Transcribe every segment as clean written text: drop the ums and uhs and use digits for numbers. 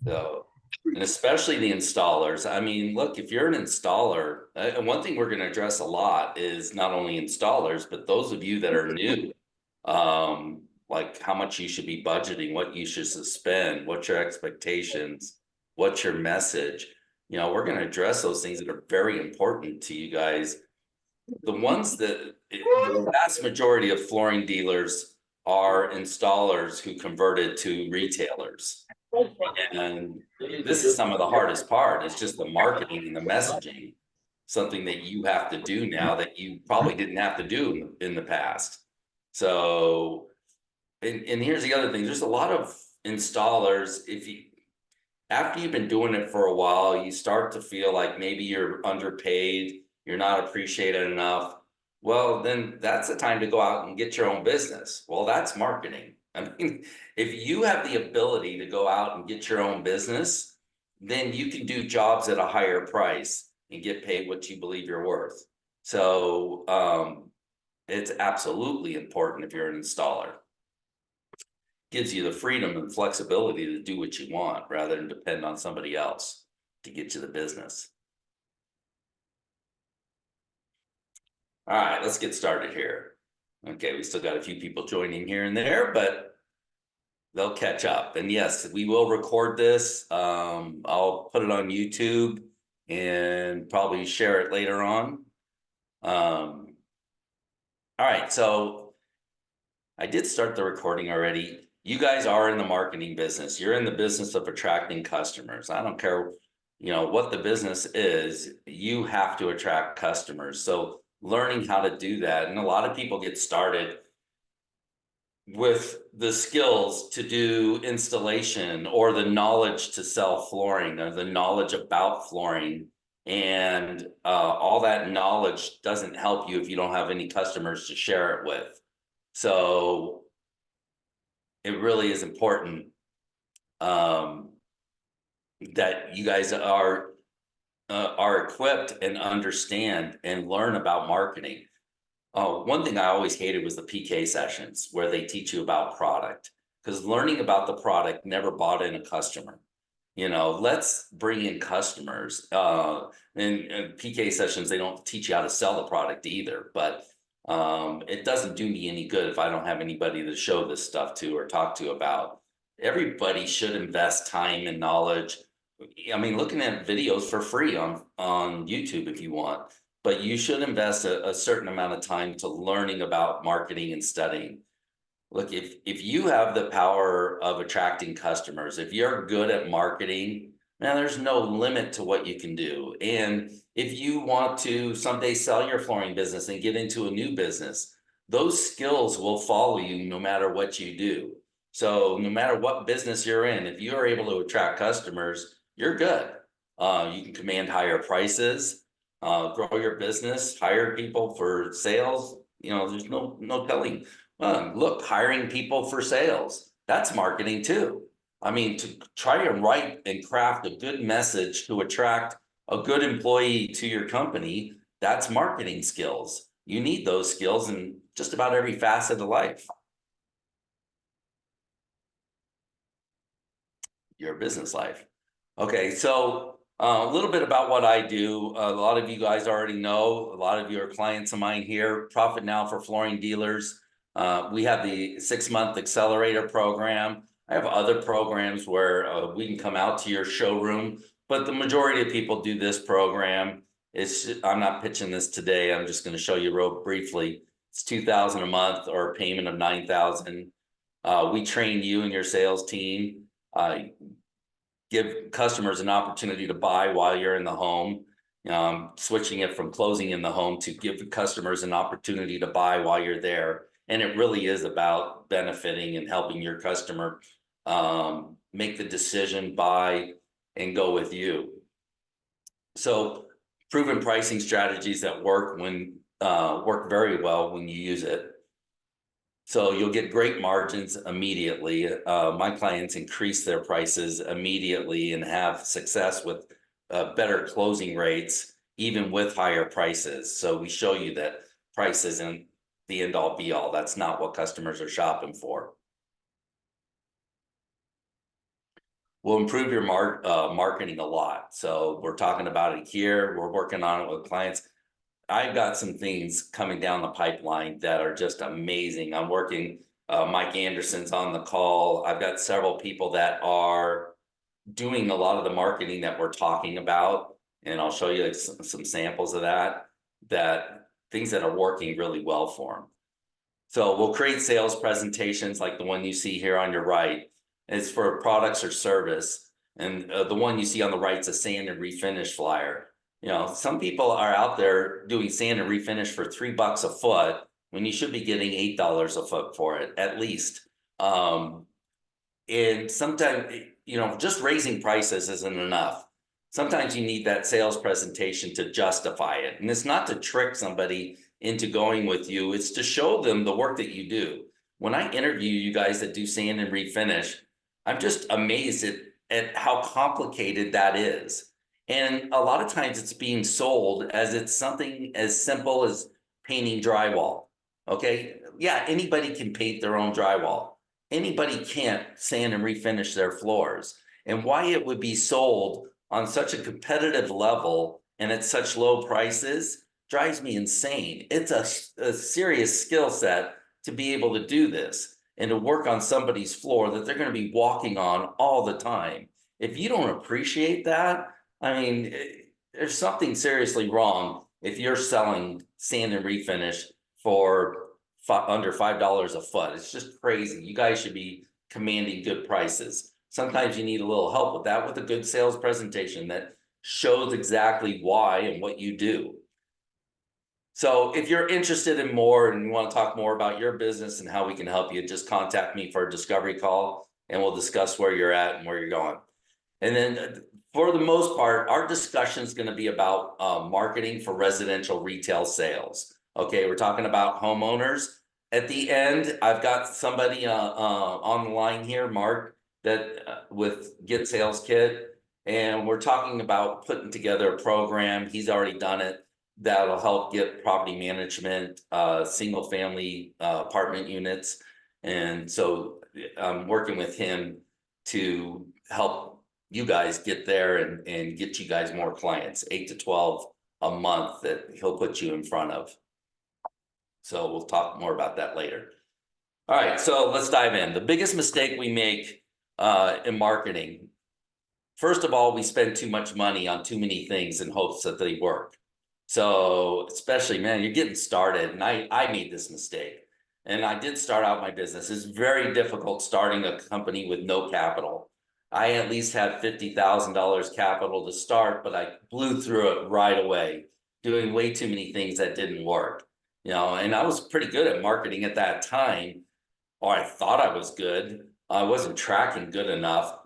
So, and especially the installers. I mean, look, if you're an installer, and one thing we're going to address a lot is not only installers, but those of you that are new, like how much you should be budgeting, what you should spend, what's your expectations, what's your message. We're going to address those things that are very important to you guys. The vast majority of flooring dealers are installers who converted to retailers. And this is some of the hardest part. It's just the marketing and the messaging, something that you have to do now that you probably didn't have to do in the past. So, and here's the other thing. There's a lot of installers, after you've been doing it for a while, you start to feel like maybe you're underpaid, you're not appreciated enough. Well, then that's the time to go out and get your own business. Well, that's marketing. I mean, if you have the ability to go out and get your own business, then you can do jobs at a higher price and get paid what you believe you're worth. So it's absolutely important if you're an installer. Gives you the freedom and flexibility to do what you want rather than depend on somebody else to get you the business. All right, let's get started here. Okay, we still got a few people joining here and there, but they'll catch up. And yes, we will record this. I'll put it on YouTube and probably share it later on. All right, so I did start the recording already. You guys are in the marketing business. You're in the business of attracting customers. I don't care, what the business is, you have to attract customers. So learning how to do that. And a lot of people get started with the skills to do installation or the knowledge to sell flooring or the knowledge about flooring. And all that knowledge doesn't help you if you don't have any customers to share it with. So it really is important that you guys are equipped and understand and learn about marketing. One thing I always hated was the PK sessions where they teach you about product, because learning about the product never bought in a customer. Let's bring in customers. And PK sessions, they don't teach you how to sell the product either, but it doesn't do me any good if I don't have anybody to show this stuff to or talk to about. Everybody should invest time and knowledge. I mean, looking at videos for free on YouTube if you want, but you should invest a certain amount of time to learning about marketing and studying. Look, if you have the power of attracting customers, if you're good at marketing, man, there's no limit to what you can do. And if you want to someday sell your flooring business and get into a new business, those skills will follow you no matter what you do. So no matter what business you're in, if you're able to attract customers, you're good. You can command higher prices, grow your business, hire people for sales. There's no telling. Look, hiring people for sales, that's marketing too. I mean, to try to write and craft a good message to attract a good employee to your company, that's marketing skills. You need those skills in just about every facet of life. Your business life. Okay, so a little bit about what I do. A lot of you guys already know, a lot of you are clients of mine here. Profit Now for Flooring Dealers. We have the 6-month accelerator program. I have other programs where we can come out to your showroom, but the majority of people do this program. I'm not pitching this today. I'm just going to show you real briefly. It's $2,000 a month or a payment of $9,000. We train you and your sales team. Give customers an opportunity to buy while you're in the home. Switching it from closing in the home to give customers an opportunity to buy while you're there. And it really is about benefiting and helping your customer make the decision, buy, and go with you. So proven pricing strategies that work very well when you use it. So you'll get great margins immediately. My clients increase their prices immediately and have success with better closing rates, even with higher prices. So we show you that price isn't the end all be all. That's not what customers are shopping for. Will improve your marketing a lot. So we're talking about it here. We're working on it with clients. I've got some things coming down the pipeline that are just amazing. I'm working, Mike Anderson's on the call. I've got several people that are doing a lot of the marketing that we're talking about. And I'll show you some samples of that things that are working really well for them. So we'll create sales presentations like the one you see here on your right. It's for products or service. And the one you see on the right is a sand and refinish flyer. You know, some people are out there doing sand and refinish for $3 a foot when you should be getting $8 a foot for it, at least. And sometimes, you know, just raising prices isn't enough. Sometimes you need that sales presentation to justify it. And it's not to trick somebody into going with you, it's to show them the work that you do. When I interview you guys that do sand and refinish, I'm just amazed at how complicated that is. And a lot of times it's being sold as it's something as simple as painting drywall. Okay. Yeah, anybody can paint their own drywall. Anybody can't sand and refinish their floors. And why it would be sold on such a competitive level and at such low prices drives me insane. It's a serious skill set to be able to do this and to work on somebody's floor that they're going to be walking on all the time. If you don't appreciate that, I mean, there's something seriously wrong if you're selling sand and refinish for under $5 a foot. It's just crazy. You guys should be commanding good prices. Sometimes you need a little help with that with a good sales presentation that shows exactly why and what you do. So if you're interested in more and you want to talk more about your business and how we can help you, just contact me for a discovery call and we'll discuss where you're at and where you're going. And then for the most part, our discussion is going to be about marketing for residential retail sales. Okay, we're talking about homeowners. At the end, I've got somebody on the line here, Mark, that with Get Sales Kit, and we're talking about putting together a program. He's already done it. That'll help get property management, single family apartment units. And so I'm working with him to help you guys get there and get you guys more clients, 8 to 12 a month that he'll put you in front of. So we'll talk more about that later. All right, so let's dive in. The biggest mistake we make in marketing, first of all, we spend too much money on too many things in hopes that they work. So especially, man, you're getting started, and I made this mistake. And I did start out my business. It's very difficult starting a company with no capital. I at least had $50,000 capital to start, but I blew through it right away, doing way too many things that didn't work. You know, and I was pretty good at marketing at that time, or I thought I was good. I wasn't tracking good enough.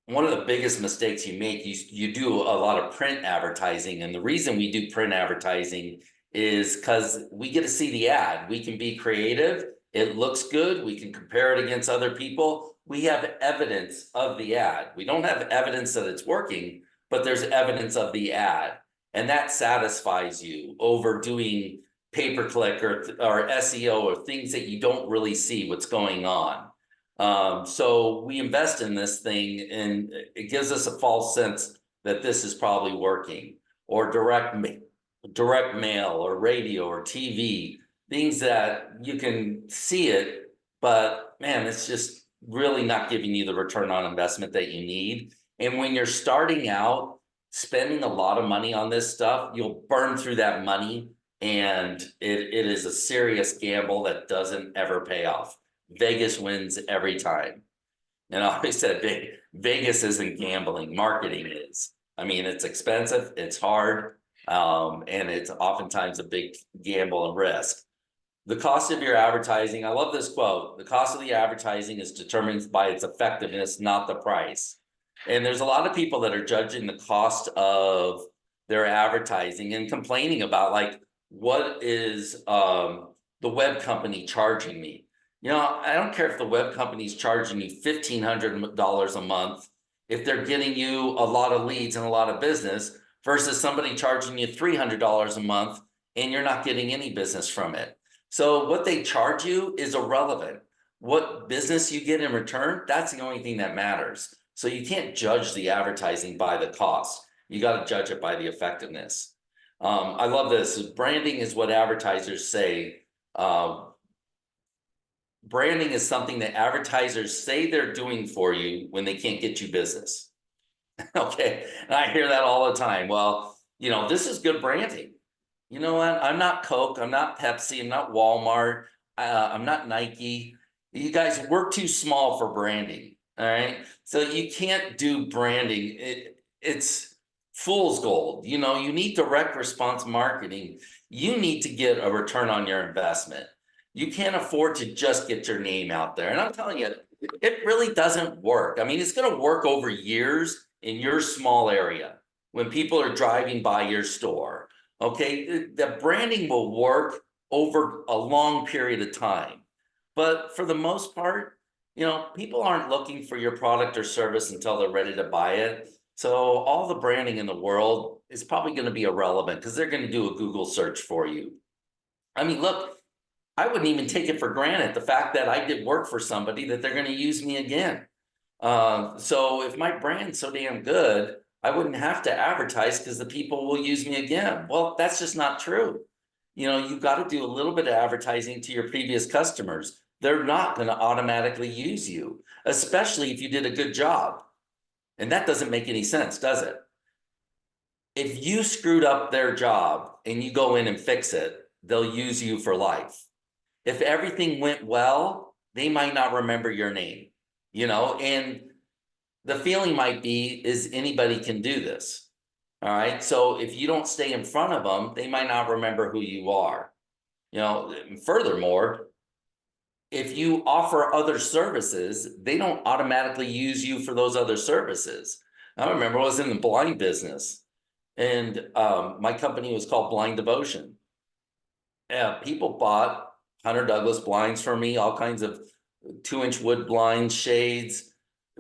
One of the biggest mistakes you make, you do a lot of print advertising. And the reason we do print advertising is because we get to see the ad. We can be creative. It looks good. We can compare it against other people. We have evidence of the ad. We don't have evidence that it's working, but there's evidence of the ad. And that satisfies you over doing pay-per-click or SEO or things that you don't really see what's going on. So we invest in this thing and it gives us a false sense that this is probably working, or direct mail or radio or TV, things that you can see it, but man, it's just really not giving you the return on investment that you need. And when you're starting out, spending a lot of money on this stuff, you'll burn through that money, and it is a serious gamble that doesn't ever pay off. Vegas wins every time. And I always said Vegas isn't gambling, marketing is. I mean, it's expensive, it's hard, and it's oftentimes a big gamble and risk. The cost of your advertising, I love this quote, the cost of the advertising is determined by its effectiveness, not the price. And there's a lot of people that are judging the cost of their advertising and complaining about, like, what is the web company charging me? You know, I don't care if the web company's charging you $1,500 a month, if they're getting you a lot of leads and a lot of business, versus somebody charging you $300 a month and you're not getting any business from it. So what they charge you is irrelevant. What business you get in return, that's the only thing that matters. So you can't judge the advertising by the cost. You got to judge it by the effectiveness. I love this. Branding is what advertisers say. Branding is something that advertisers say they're doing for you when they can't get you business. Okay. And I hear that all the time. Well, this is good branding. You know what? I'm not Coke. I'm not Pepsi. I'm not Walmart. I'm not Nike. You guys, we're too small for branding. All right. So you can't do branding. It's fool's gold. You need direct response marketing. You need to get a return on your investment. You can't afford to just get your name out there. And I'm telling you, it really doesn't work. I mean, it's going to work over years in your small area when people are driving by your store. Okay, the branding will work over a long period of time. But for the most part, people aren't looking for your product or service until they're ready to buy it. So all the branding in the world is probably going to be irrelevant because they're going to do a Google search for you. I mean, look, I wouldn't even take it for granted the fact that I did work for somebody that they're going to use me again. So if my brand's so damn good, I wouldn't have to advertise because the people will use me again. Well, that's just not true. You've got to do a little bit of advertising to your previous customers. They're not going to automatically use you, especially if you did a good job. And that doesn't make any sense, does it? If you screwed up their job and you go in and fix it, they'll use you for life. If everything went well, they might not remember your name, and the feeling might be is anybody can do this. All right. So if you don't stay in front of them, they might not remember who you are. Furthermore, if you offer other services, they don't automatically use you for those other services. I remember I was in the blind business, and my company was called Blind Devotion. Yeah, people bought Hunter Douglas blinds for me, all kinds of 2-inch wood blinds, shades,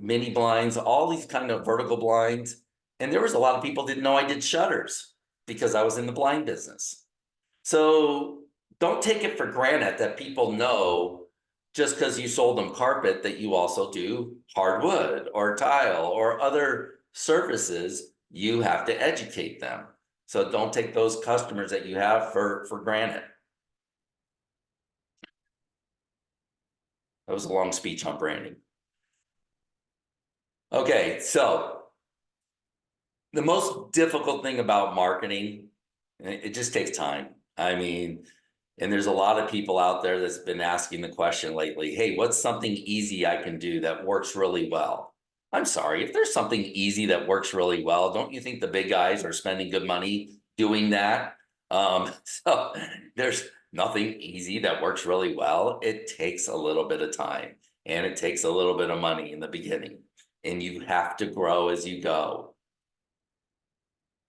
mini blinds, all these kind of vertical blinds. And there was a lot of people didn't know I did shutters because I was in the blind business. So don't take it for granted that people know just because you sold them carpet that you also do hardwood or tile or other services. You have to educate them. So don't take those customers that you have for granted. That was a long speech on branding. Okay, so the most difficult thing about marketing, it just takes time. I mean, and there's a lot of people out there that's been asking the question lately, hey, what's something easy I can do that works really well? I'm sorry, if there's something easy that works really well, don't you think the big guys are spending good money doing that? So there's nothing easy that works really well. It takes a little bit of time and it takes a little bit of money in the beginning, and you have to grow as you go.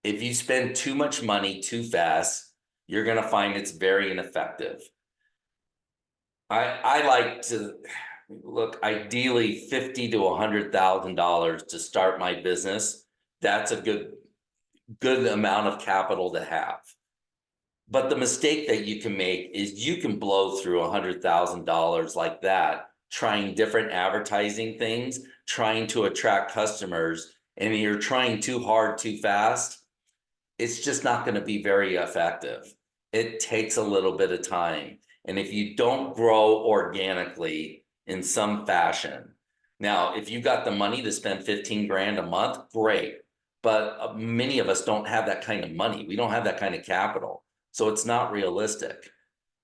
If you spend too much money too fast, you're going to find it's very ineffective. I like to look, ideally $50,000 to $100,000 to start my business. That's a good amount of capital to have. But the mistake that you can make is you can blow through $100,000 like that, trying different advertising things, trying to attract customers, and you're trying too hard, too fast. It's just not going to be very effective. It takes a little bit of time. And if you don't grow organically in some fashion, now, if you got the money to spend 15 grand a month, great. But many of us don't have that kind of money. We don't have that kind of capital. So it's not realistic.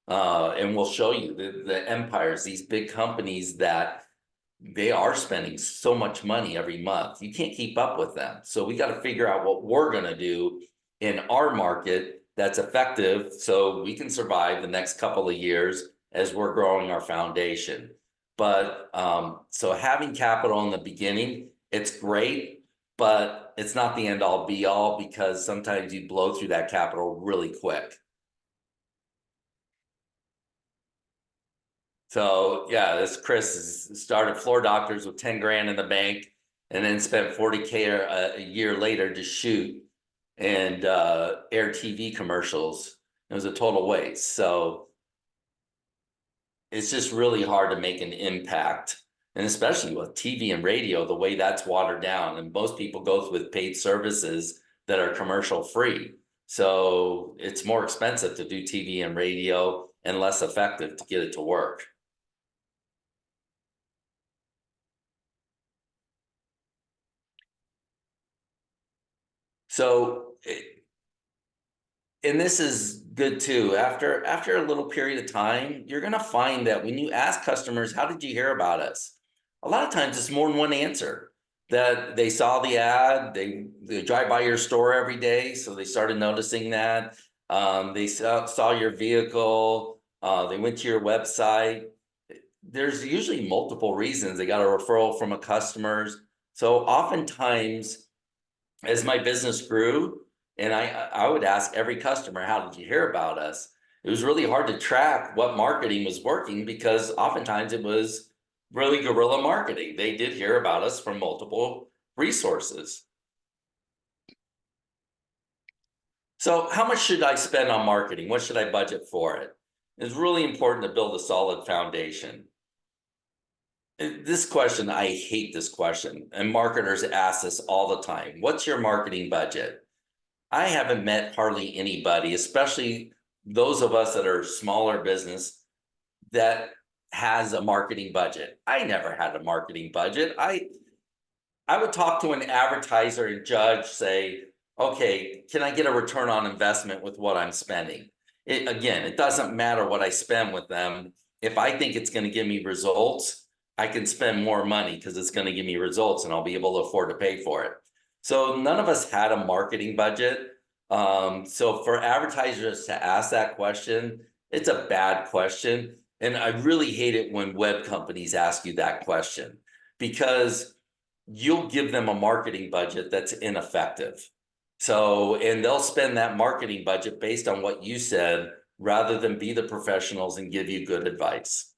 And we'll show you the empires, these big companies that they are spending so much money every month. You can't keep up with them. So we got to figure out what we're going to do in our market that's effective so we can survive the next couple of years as we're growing our foundation. But so having capital in the beginning, it's great, but it's not the end all be all because sometimes you blow through that capital really quick. So yeah, this Chris started Floor Doctors with 10 grand in the bank and then spent 40K a year later to shoot and air TV commercials. It was a total waste. So it's just really hard to make an impact. And especially with TV and radio, the way that's watered down, and most people go with paid services that are commercial free. So it's more expensive to do TV and radio and less effective to get it to work. So, and this is good too. After a little period of time, you're going to find that when you ask customers, "How did you hear about us?" A lot of times, it's more than one answer. That they saw the ad, they drive by your store every day, so they started noticing that. They saw your vehicle. They went to your website. There's usually multiple reasons. They got a referral from a customers. So oftentimes, as my business grew, and I would ask every customer, "How did you hear about us?" It was really hard to track what marketing was working because oftentimes it was really guerrilla marketing. They did hear about us from multiple resources. So how much should I spend on marketing? What should I budget for it? It's really important to build a solid foundation. This question, I hate this question, and marketers ask this all the time. What's your marketing budget? I haven't met hardly anybody, especially those of us that are smaller business, that has a marketing budget. I never had a marketing budget. I would talk to an advertiser and judge, say, okay, can I get a return on investment with what I'm spending? Again, it doesn't matter what I spend with them. If I think it's going to give me results, I can spend more money because it's going to give me results and I'll be able to afford to pay for it. So none of us had a marketing budget. So for advertisers to ask that question, it's a bad question. And I really hate it when web companies ask you that question because you'll give them a marketing budget that's ineffective. So, and they'll spend that marketing budget based on what you said rather than be the professionals and give you good advice.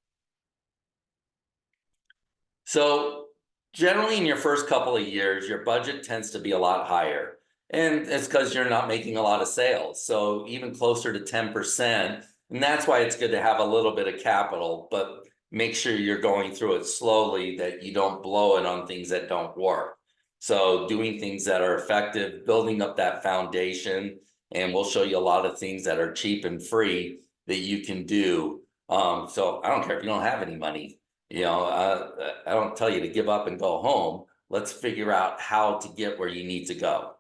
So generally in your first couple of years, your budget tends to be a lot higher. And it's because you're not making a lot of sales. So even closer to 10%. And that's why it's good to have a little bit of capital, but make sure you're going through it slowly, that you don't blow it on things that don't work. So doing things that are effective, building up that foundation, and we'll show you a lot of things that are cheap and free that you can do. So I don't care if you don't have any money. I don't tell you to give up and go home. Let's figure out how to get where you need to go.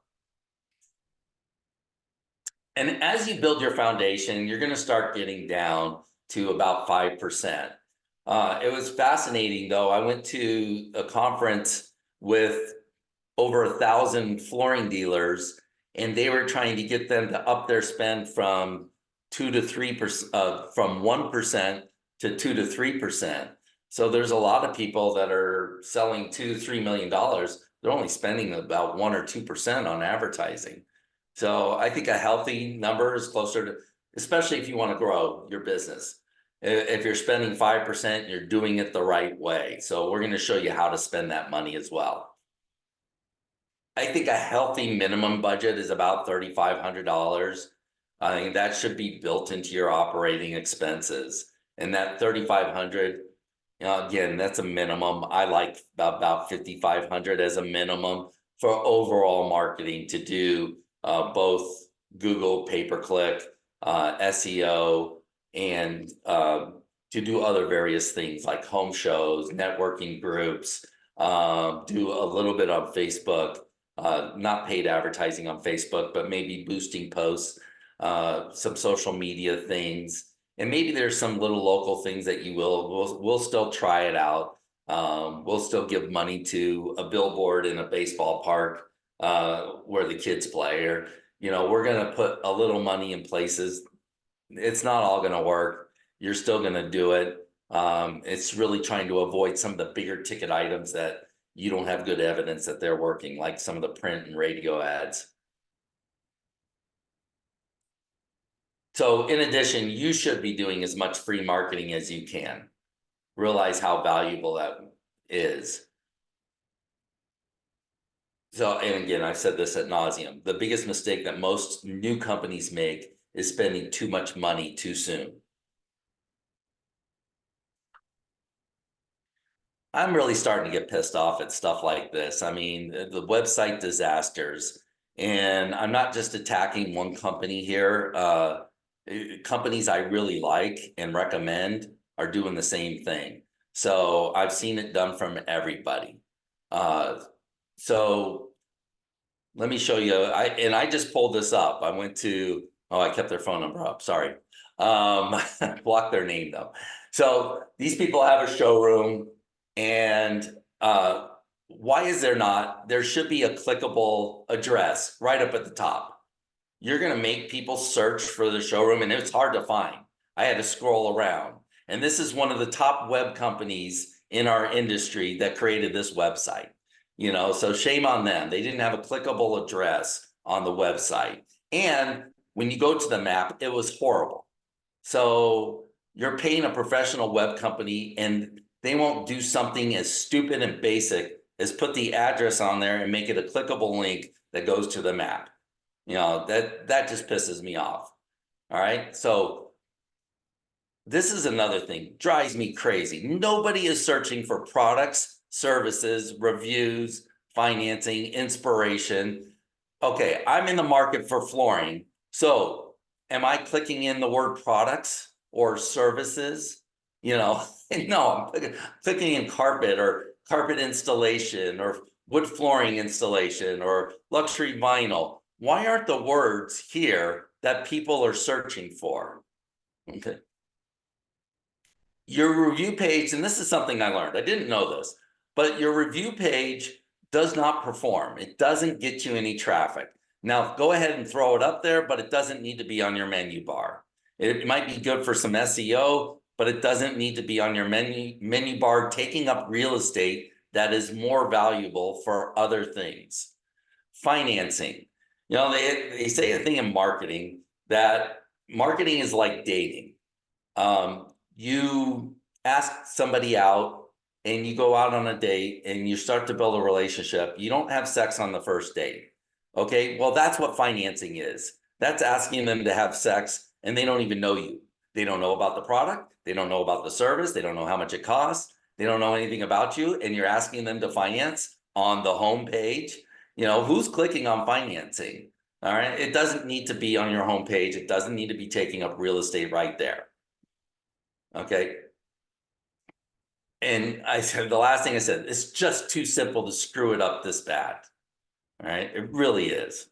And as you build your foundation, you're going to start getting down to about 5%. It was fascinating, though. I went to a conference with over 1,000 flooring dealers, and they were trying to get them to up their spend from 2 to 3%, from 1% to 2 to 3%. So there's a lot of people that are selling $2-3 million. They're only spending about 1 or 2% on advertising. So I think a healthy number is closer to, especially if you want to grow your business. If you're spending 5%, you're doing it the right way. So we're going to show you how to spend that money as well. I think a healthy minimum budget is about $3,500. I think that should be built into your operating expenses. And that $3,500, again, that's a minimum. I like about $5,500 as a minimum for overall marketing to do both Google pay-per-click, SEO, and to do other various things like home shows, networking groups, do a little bit on Facebook, not paid advertising on Facebook, but maybe boosting posts, some social media things. And maybe there's some little local things that we'll still try it out. We'll still give money to a billboard in a baseball park where the kids play, or, we're going to put a little money in places. It's not all going to work. You're still going to do it. It's really trying to avoid some of the bigger ticket items that you don't have good evidence that they're working, like some of the print and radio ads. So in addition, you should be doing as much free marketing as you can. Realize how valuable that is. So, and again, I've said this ad nauseum. The biggest mistake that most new companies make is spending too much money too soon. I'm really starting to get pissed off at stuff like this. I mean, the website disasters, and I'm not just attacking one company here. Companies I really like and recommend are doing the same thing. So I've seen it done from everybody. Uh, so let me show you. I just pulled this up. I went to, oh, I kept their phone number up. Sorry. Blocked their name though. So these people have a showroom, and why is there not? There should be a clickable address right up at the top. You're going to make people search for the showroom, and it's hard to find. I had to scroll around. And this is one of the top web companies in our industry that created this website. So shame on them. They didn't have a clickable address on the website. And when you go to the map, it was horrible. So you're paying a professional web company, and they won't do something as stupid and basic as put the address on there and make it a clickable link that goes to the map. That just pisses me off. All right. So this is another thing, drives me crazy. Nobody is searching for products, services, reviews, financing, inspiration. Okay, I'm in the market for flooring. So am I clicking in the word products or services? No, I'm clicking in carpet or carpet installation or wood flooring installation or luxury vinyl. Why aren't the words here that people are searching for? Okay. Your review page, and this is something I learned, I didn't know this, but your review page does not perform. It doesn't get you any traffic. Now, go ahead and throw it up there, but it doesn't need to be on your menu bar. It might be good for some SEO, but it doesn't need to be on your menu bar, taking up real estate that is more valuable for other things. Financing. They say a thing in marketing that marketing is like dating. You ask somebody out and you go out on a date and you start to build a relationship. You don't have sex on the first date. Okay. Well, that's what financing is. That's asking them to have sex, and they don't even know you. They don't know about the product. They don't know about the service. They don't know how much it costs. They don't know anything about you. And you're asking them to finance on the home page. Who's clicking on financing? All right. It doesn't need to be on your home page. It doesn't need to be taking up real estate right there. Okay. And I said, the last thing I said, it's just too simple to screw it up this bad. All right. It really is.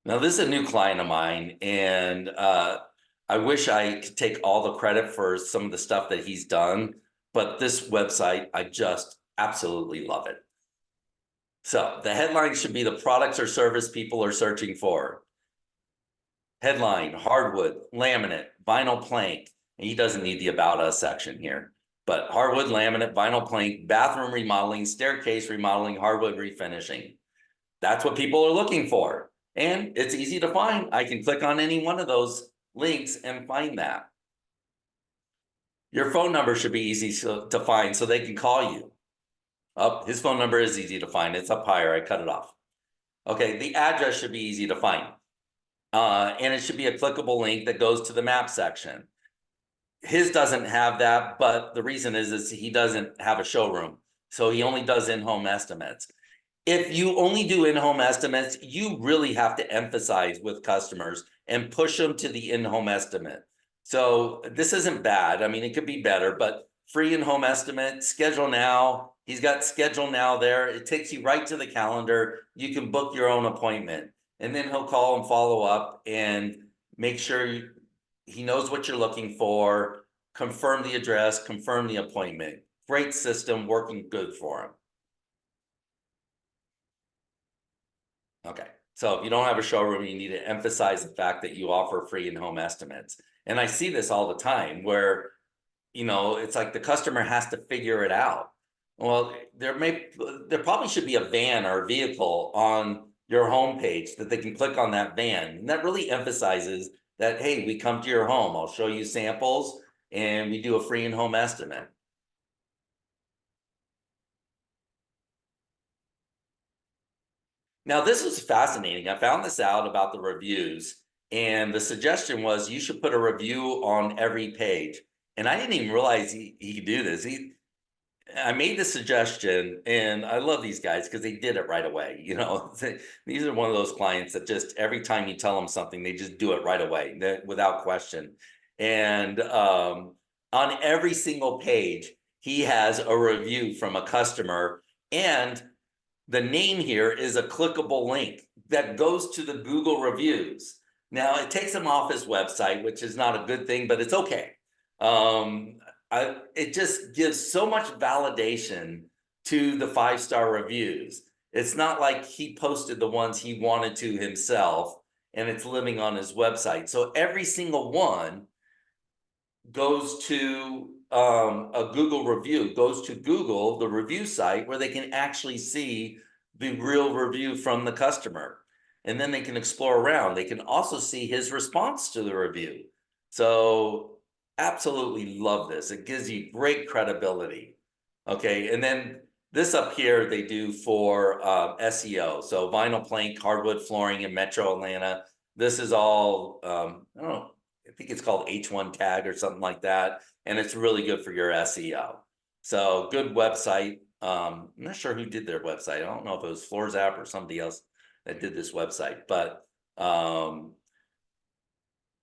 Now, this is a new client of mine, and I wish I could take all the credit for some of the stuff that he's done, but this website, I just absolutely love it. So the headline should be the products or service people are searching for. Headline, hardwood, laminate, vinyl plank. And he doesn't need the About Us section here, but hardwood, laminate, vinyl plank, bathroom remodeling, staircase remodeling, hardwood refinishing. That's what people are looking for. And it's easy to find. I can click on any one of those links and find that. Your phone number should be easy to find so they can call you. His phone number is easy to find. It's up higher. I cut it off. Okay, the address should be easy to find. And it should be a clickable link that goes to the map section. His doesn't have that, but the reason is he doesn't have a showroom. So he only does in-home estimates. If you only do in-home estimates, you really have to emphasize with customers and push them to the in-home estimate. So this isn't bad. I mean, it could be better, but free in-home estimate, schedule now. He's got schedule now there. It takes you right to the calendar. You can book your own appointment, and then he'll call and follow up and make sure he knows what you're looking for, confirm the address, confirm the appointment. Great system, working good for him. Okay, so if you don't have a showroom, you need to emphasize the fact that you offer free in-home estimates. And I see this all the time where, it's like the customer has to figure it out. Well, there probably should be a van or a vehicle on your homepage that they can click on that van. And that really emphasizes that, hey, we come to your home, I'll show you samples, and we do a free in-home estimate. Now, this was fascinating. I found this out about the reviews, and the suggestion was you should put a review on every page. and I didn't even realize he could do this. I made the suggestion, and I love these guys because they did it right away. You know, these are one of those clients that just every time you tell them something, they just do it right away without question. And on every single page, he has a review from a customer, and the name here is a clickable link that goes to the Google reviews. Now, it takes him off his website, which is not a good thing, but it's okay. It just gives so much validation to the 5-star reviews. It's not like he posted the ones he wanted to himself and it's living on his website. So every single one goes to a Google review, goes to Google, the review site, where they can actually see the real review from the customer. And then they can explore around. They can also see his response to the review. So absolutely love this. It gives you great credibility. Okay, and then this up here they do for SEO. So vinyl plank, hardwood flooring in Metro Atlanta. This is all, I don't know, I think it's called H1 tag or something like that. And it's really good for your SEO. So good website. I'm not sure who did their website. I don't know if it was Floors App or somebody else that did this website, but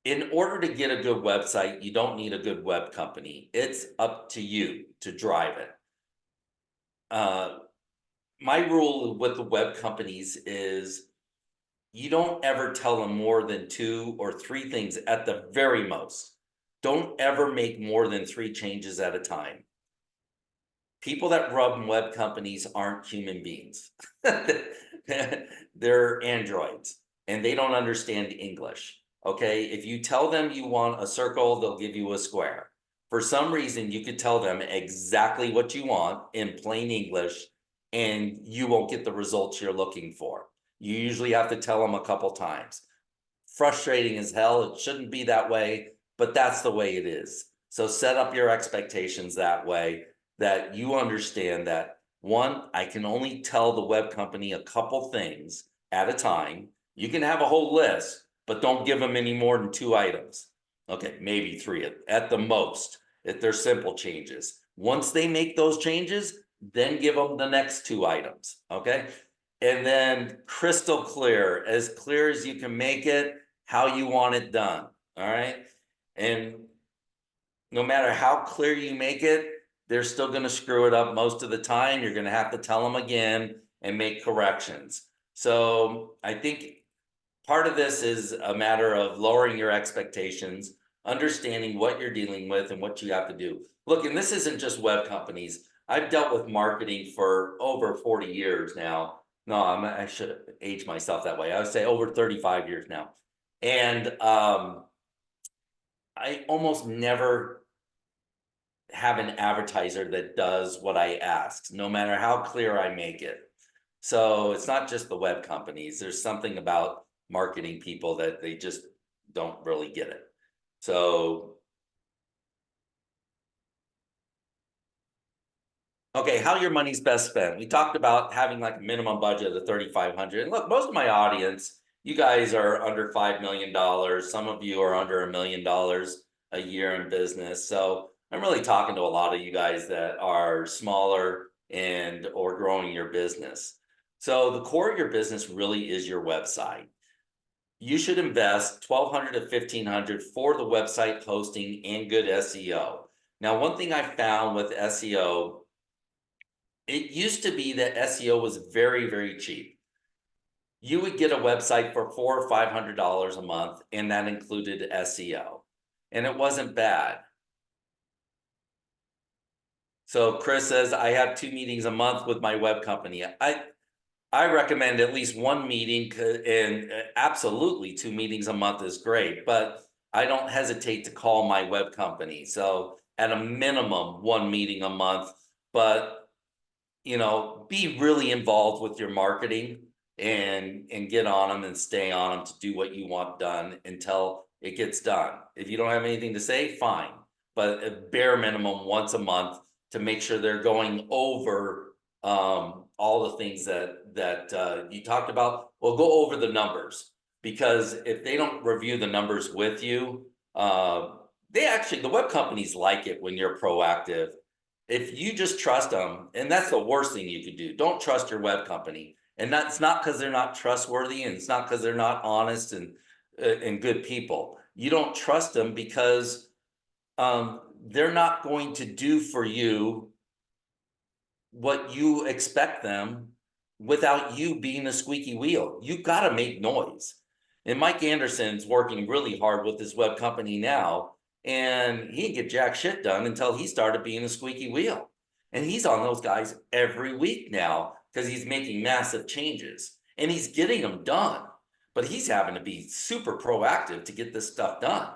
in order to get a good website, you don't need a good web company. It's up to you to drive it. My rule with the web companies is you don't ever tell them more than 2 or 3 things at the very most. Don't ever make more than 3 changes at a time. People that run web companies aren't human beings. They're androids and they don't understand English. Okay, if you tell them you want a circle, they'll give you a square. For some reason, you could tell them exactly what you want in plain English and you won't get the results you're looking for. You usually have to tell them a couple times. Frustrating as hell. It shouldn't be that way, but that's the way it is. So set up your expectations that way, that you understand that, one, I can only tell the web company a couple things at a time. You can have a whole list, but don't give them any more than 2 items. Okay, maybe 3 at the most, if they're simple changes. Once they make those changes, then give them the next 2 items, okay? And then crystal clear as you can make it, how you want it done, all right? And no matter how clear you make it, they're still going to screw it up most of the time. You're going to have to tell them again and make corrections. So I think part of this is a matter of lowering your expectations, understanding what you're dealing with and what you have to do. Look, and this isn't just web companies. I've dealt with marketing for over 40 years now. No, I should age myself that way. I would say over 35 years now. And I almost never have an advertiser that does what I ask, no matter how clear I make it. So it's not just the web companies. There's something about marketing people that they just don't really get it. So, okay, how your money's best spent. We talked about having like a minimum budget of 3,500. And look, most of my audience, you guys are under $5 million. Some of you are under $1 million a year in business. So I'm really talking to a lot of you guys that are smaller and or growing your business. So the core of your business really is your website. You should invest $1,200 to $1,500 for the website hosting and good SEO. Now, one thing I found with SEO, it used to be that SEO was very, very cheap. You would get a website for $400 or $500 a month, and that included SEO, and it wasn't bad. So Chris says, I have 2 meetings a month with my web company. I recommend at least 1 meeting, and absolutely 2 meetings a month is great, but I don't hesitate to call my web company. So at a minimum, 1 meeting a month, but you know, be really involved with your marketing and get on them and stay on them to do what you want done until it gets done. If you don't have anything to say, fine, but at bare minimum once a month to make sure they're going over all the things that you talked about. Well, go over the numbers, because if they don't review the numbers with you, the web companies like it when you're proactive. If you just trust them, and that's the worst thing you could do. Don't trust your web company. And that's not because they're not trustworthy, and it's not because they're not honest and good people. You don't trust them because they're not going to do for you what you expect them without you being a squeaky wheel. You got to make noise. And Mike Anderson's working really hard with his web company now, and he didn't get jack shit done until he started being a squeaky wheel. And he's on those guys every week now because he's making massive changes and he's getting them done. But he's having to be super proactive to get this stuff done.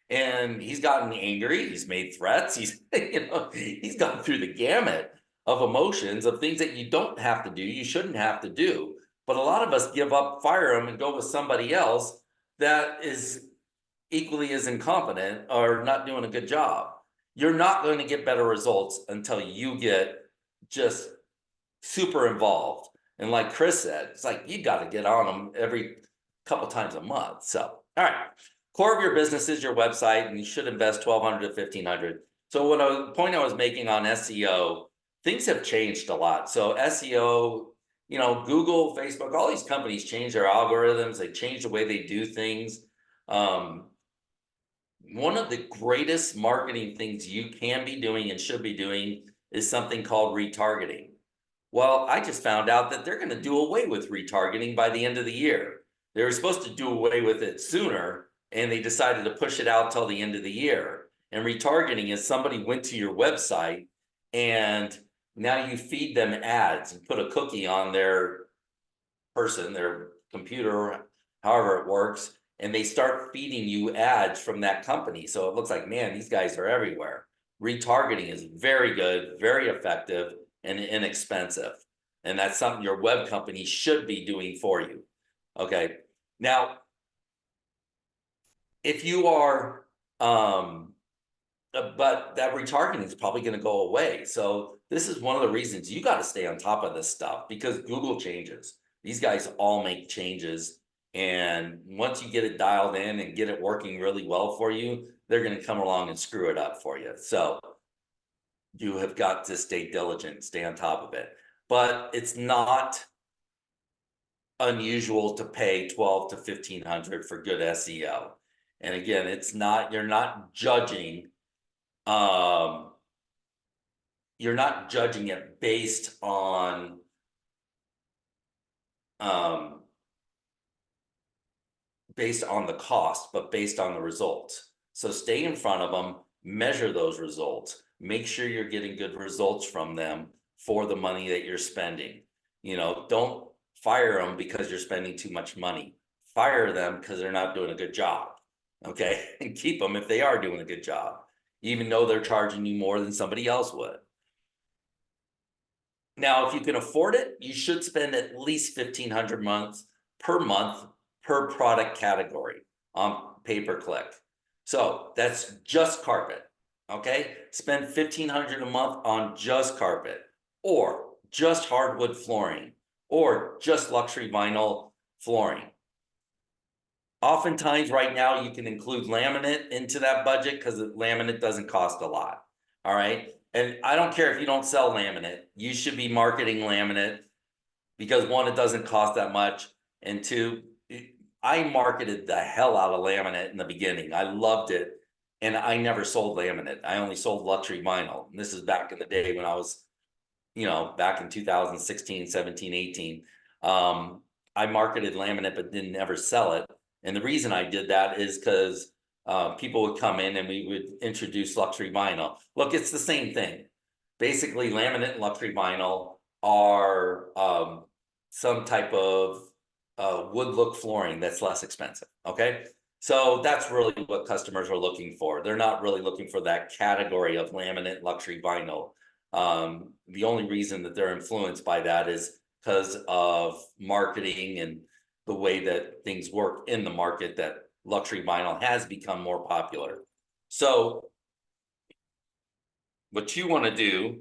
And he's gotten angry, he's made threats, he's he's gone through the gamut of emotions, of things that you don't have to do, you shouldn't have to do. But a lot of us give up, fire them, and go with somebody else that is equally as incompetent or not doing a good job. You're not going to get better results until you get just super involved. And like Chris said, it's like you got to get on them every couple times a month. So, all right, core of your business is your website, and you should invest 1,200 to 1,500. So, the point I was making on SEO, things have changed a lot. So SEO, Google, Facebook, all these companies change their algorithms. They change the way they do things. One of the greatest marketing things you can be doing and should be doing is something called retargeting. Well, I just found out that they're going to do away with retargeting by the end of the year. They were supposed to do away with it sooner, and they decided to push it out till the end of the year. And retargeting is somebody went to your website and now you feed them ads and put a cookie on their person, their computer, however it works, and they start feeding you ads from that company. So it looks like, man, these guys are everywhere. Retargeting is very good, very effective, and inexpensive. And that's something your web company should be doing for you. Okay. Now, if you are, but that retargeting is probably going to go away. So this is one of the reasons you got to stay on top of this stuff, because Google changes. These guys all make changes. And once you get it dialed in and get it working really well for you, they're going to come along and screw it up for you. So you have got to stay diligent, stay on top of it. But it's not unusual to pay 12 to 1,500 for good SEO. And again, you're not judging it based on the cost, but based on the results. So stay in front of them, measure those results, make sure you're getting good results from them for the money that you're spending. Don't fire them because you're spending too much money. Fire them because they're not doing a good job. Okay. And keep them if they are doing a good job, even though they're charging you more than somebody else would. Now, if you can afford it, you should spend at least $1,500 per month per product category on pay-per-click. So that's just carpet. Okay. Spend $1,500 a month on just carpet, or just hardwood flooring, or just luxury vinyl flooring. Oftentimes right now you can include laminate into that budget because laminate doesn't cost a lot. All right. And I don't care if you don't sell laminate, you should be marketing laminate, because one, it doesn't cost that much. And two, I marketed the hell out of laminate in the beginning. I loved it. And I never sold laminate. I only sold luxury vinyl. And this is back in the day when I was, back in 2016, 17, 18. I marketed laminate, but didn't ever sell it. And the reason I did that is because people would come in and we would introduce luxury vinyl. Look, it's the same thing. Basically, laminate and luxury vinyl are some type of wood look flooring that's less expensive. Okay. So that's really what customers are looking for. They're not really looking for that category of laminate luxury vinyl. The only reason that they're influenced by that is because of marketing and the way that things work in the market, that luxury vinyl has become more popular. So what you want to do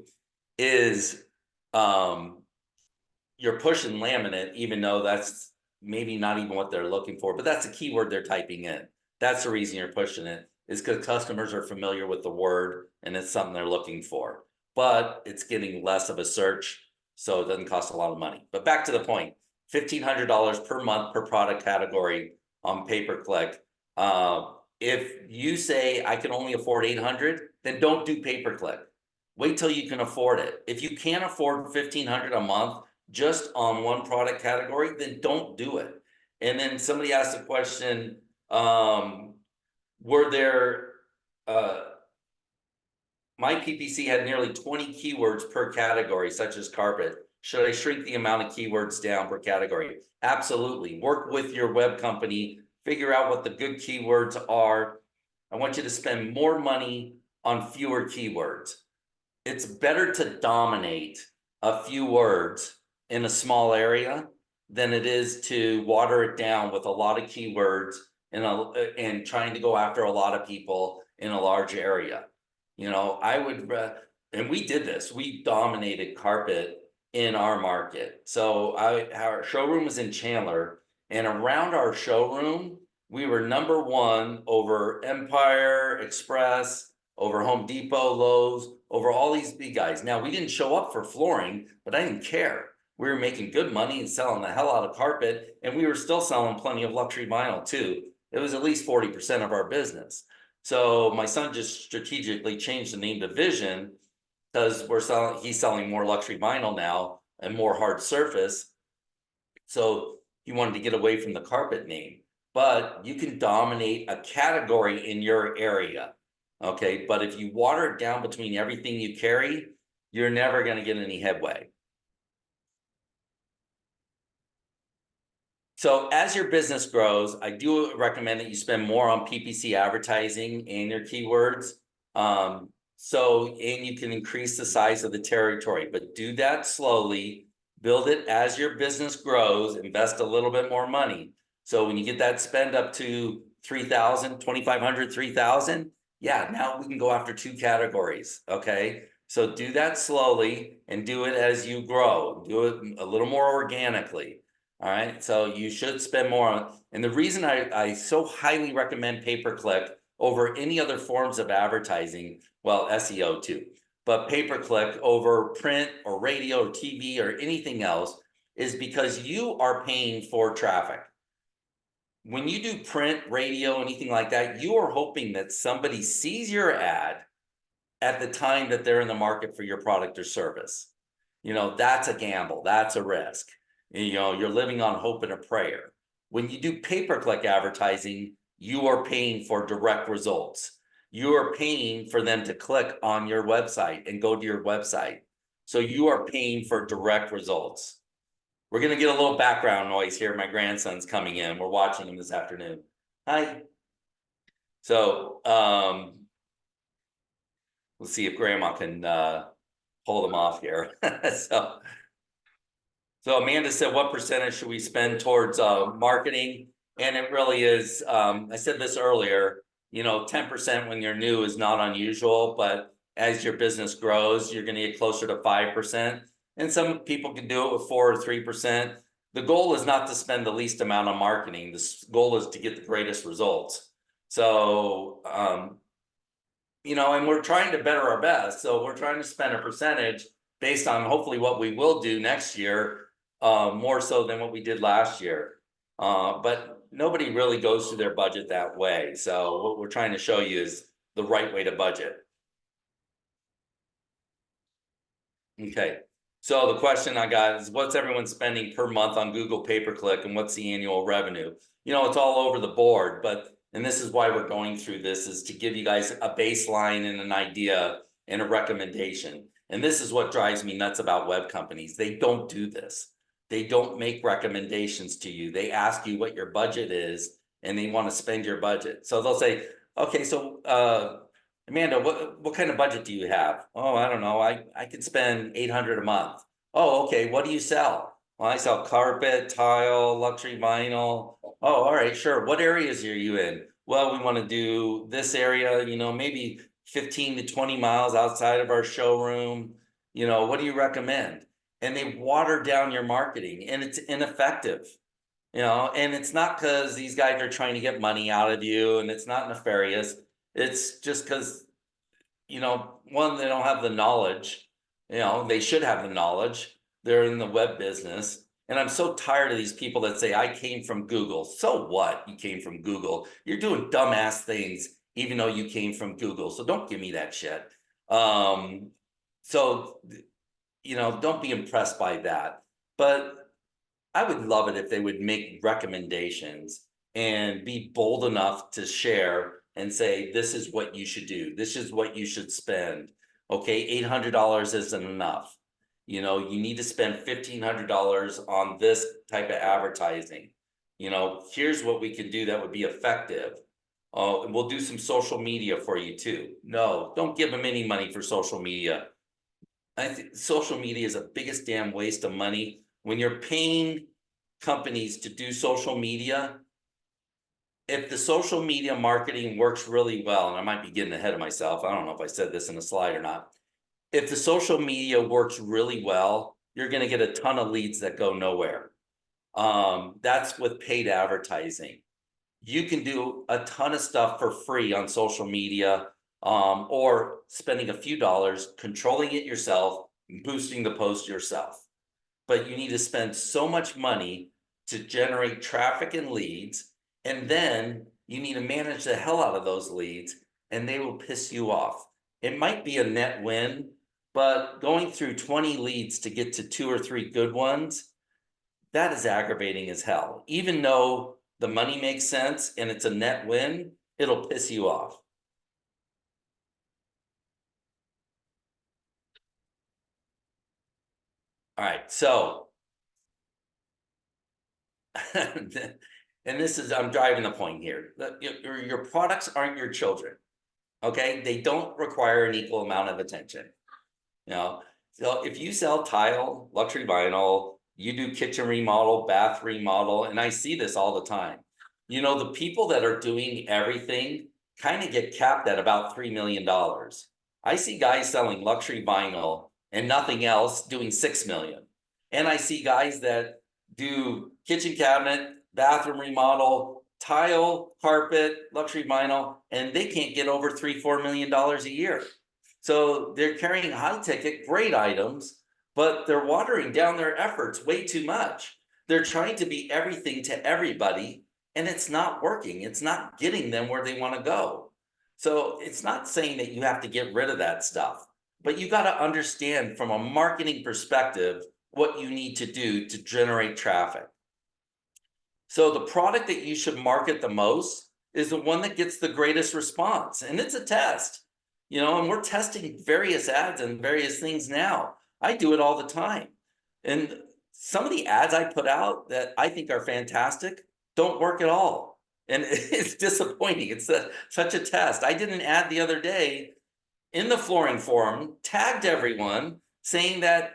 is you're pushing laminate, even though that's maybe not even what they're looking for, but that's a keyword they're typing in. That's the reason you're pushing it. is because customers are familiar with the word and it's something they're looking for. But it's getting less of a search, so it doesn't cost a lot of money. But back to the point, $1,500 per month per product category on pay-per-click. If you say I can only afford 800, then don't do pay-per-click. Wait till you can afford it. If you can't afford 1,500 a month just on one product category, then don't do it. And then somebody asked a question, were there, my PPC had nearly 20 keywords per category, such as carpet. Should I shrink the amount of keywords down per category? Absolutely. Work with your web company, figure out what the good keywords are. I want you to spend more money on fewer keywords. It's better to dominate a few words in a small area than it is to water it down with a lot of keywords and trying to go after a lot of people in a large area. You know, I would, and we did this, we dominated carpet in our market. So our showroom was in Chandler, and around our showroom, we were #1 over Empire, Express, over Home Depot, Lowe's, over all these big guys. Now, we didn't show up for flooring, but I didn't care. We were making good money and selling the hell out of carpet, and we were still selling plenty of luxury vinyl too. It was at least 40% of our business. So my son just strategically changed the name to Vision because he's selling more luxury vinyl now and more hard surface. So he wanted to get away from the carpet name, but you can dominate a category in your area. Okay, but if you water it down between everything you carry, you're never going to get any headway. So as your business grows, I do recommend that you spend more on PPC advertising and your keywords. And you can increase the size of the territory, but do that slowly, build it as your business grows, invest a little bit more money. So when you get that spend up to 3,000, 2,500, 3,000, yeah, now we can go after 2 categories, okay? So do that slowly and do it as you grow. Do it a little more organically. All right, so you should spend more on, and the reason I so highly recommend pay-per-click over any other forms of advertising, well, SEO too, but pay-per-click over print or radio or TV or anything else is because you are paying for traffic. When you do print, radio, anything like that, you are hoping that somebody sees your ad at the time that they're in the market for your product or service. You know, that's a gamble, that's a risk. You know, you're living on hope and a prayer. When you do pay-per-click advertising, you are paying for direct results. You are paying for them to click on your website and go to your website. So you are paying for direct results. We're going to get a little background noise here. My grandson's coming in. We're watching him this afternoon. Hi. So we'll see if Grandma can pull them off here. So Amanda said, what percentage should we spend towards marketing? And it really is, I said this earlier, you know, 10% when you're new is not unusual, but as your business grows, you're going to get closer to 5%. And some people can do it with 4 or 3%. The goal is not to spend the least amount on marketing. The goal is to get the greatest results. So, you know, and we're trying to better our best. So we're trying to spend a percentage based on hopefully what we will do next year, more so than what we did last year. But nobody really goes through their budget that way. So what we're trying to show you is the right way to budget. Okay. So the question I got is, what's everyone spending per month on Google pay-per-click and what's the annual revenue? You know, it's all over the board, and this is why we're going through this, is to give you guys a baseline and an idea and a recommendation. And this is what drives me nuts about web companies. They don't do this. They don't make recommendations to you. They ask you what your budget is and they want to spend your budget. So they'll say, okay, so Amanda, what kind of budget do you have? Oh, I don't know. I could spend 800 a month. Oh, okay. What do you sell? Well, I sell carpet, tile, luxury vinyl. Oh, all right, sure. What areas are you in? Well, we want to do this area, you know, maybe 15 to 20 miles outside of our showroom. You know, what do you recommend? And they water down your marketing, and it's ineffective. You know, and it's not because these guys are trying to get money out of you, and it's not nefarious. It's just because, one, they don't have the knowledge. They should have the knowledge. They're in the web business. And I'm so tired of these people that say, I came from Google. So what? You came from Google. You're doing dumbass things, even though you came from Google. So don't give me that shit. Um, so, don't be impressed by that. But I would love it if they would make recommendations and be bold enough to share and say, this is what you should do. This is what you should spend. Okay, $800 isn't enough. You need to spend $1,500 on this type of advertising. Here's what we can do that would be effective. Oh, and we'll do some social media for you too. No, don't give them any money for social media. I think social media is the biggest damn waste of money. When you're paying companies to do social media, if the social media marketing works really well, and I might be getting ahead of myself, I don't know if I said this in a slide or not. If the social media works really well, you're going to get a ton of leads that go nowhere. That's with paid advertising. You can do a ton of stuff for free on social media, or spending a few dollars, controlling it yourself, boosting the post yourself. But you need to spend so much money to generate traffic and leads, and then you need to manage the hell out of those leads, and they will piss you off. It might be a net win, but going through 20 leads to get to 2 or 3 good ones, that is aggravating as hell. Even though the money makes sense and it's a net win, it'll piss you off. All right, so and this is, I'm driving the point here. Your products aren't your children. Okay, they don't require an equal amount of attention. So if you sell tile, luxury vinyl, you do kitchen remodel, bath remodel, and I see this all the time. The people that are doing everything kind of get capped at about $3 million. I see guys selling luxury vinyl and nothing else doing 6 million. And I see guys that do kitchen cabinet, bathroom remodel, tile, carpet, luxury vinyl, and they can't get over $3-4 million a year. So they're carrying high ticket, great items, but they're watering down their efforts way too much. They're trying to be everything to everybody, and it's not working. It's not getting them where they want to go. So it's not saying that you have to get rid of that stuff, but you got to understand from a marketing perspective what you need to do to generate traffic. So the product that you should market the most is the one that gets the greatest response. And it's a test, and we're testing various ads and various things now. I do it all the time. And some of the ads I put out that I think are fantastic don't work at all. And it's disappointing. It's such a test. I did an ad the other day in the flooring forum, tagged everyone saying that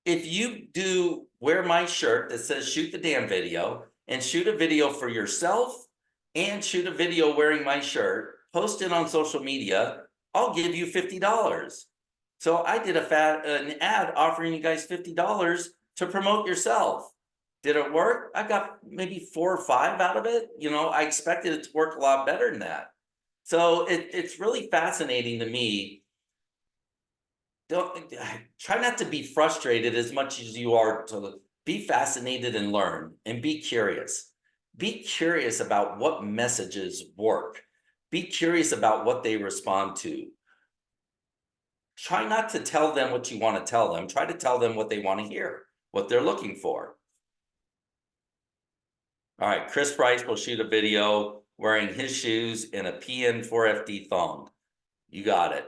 if you do wear my shirt that says shoot the damn video, and shoot a video for yourself and shoot a video wearing my shirt, post it on social media, I'll give you $50. So I did an ad offering you guys $50 to promote yourself. Did it work? I got maybe 4 or 5 out of it. I expected it to work a lot better than that. So it's really fascinating to me. Try not to be frustrated as much as you are to be fascinated and learn, and be curious. Be curious about what messages work. Be curious about what they respond to. Try not to tell them what you want to tell them. Try to tell them what they want to hear, what they're looking for. All right, Chris Price will shoot a video wearing his shoes in a PN4FD thong. You got it.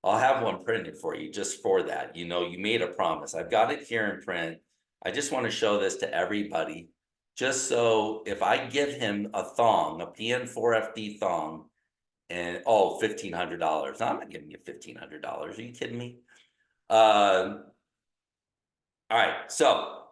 I'll have one printed for you just for that. You made a promise. I've got it here in print. I just want to show this to everybody, just so if I give him a thong, a PN4FD thong, and $1,500. I'm not giving you $1,500. Are you kidding me? All right, so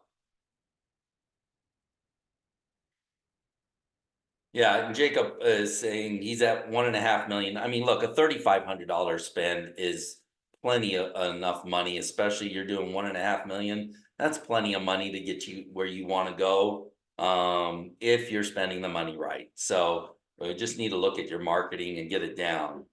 yeah, and Jacob is saying he's at 1.5 million. I mean, look, a $3,500 spend is plenty of enough money, especially you're doing 1.5 million. That's plenty of money to get you where you want to go, if you're spending the money right. So You just need to look at your marketing and get it down.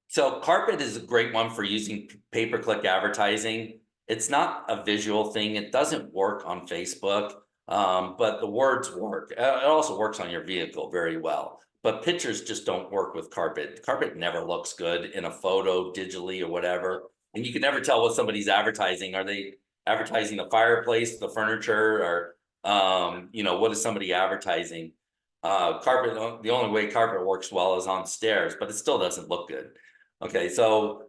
So carpet is a great one for using pay-per-click advertising. It's not a visual thing. It doesn't work on Facebook, but the words work. It also works on your vehicle very well. But pictures just don't work with carpet. Carpet never looks good in a photo, digitally, or whatever. And you can never tell what somebody's advertising. Are they advertising the fireplace, the furniture, or what is somebody advertising? Carpet, the only way carpet works well is on stairs, but it still doesn't look good. Okay, so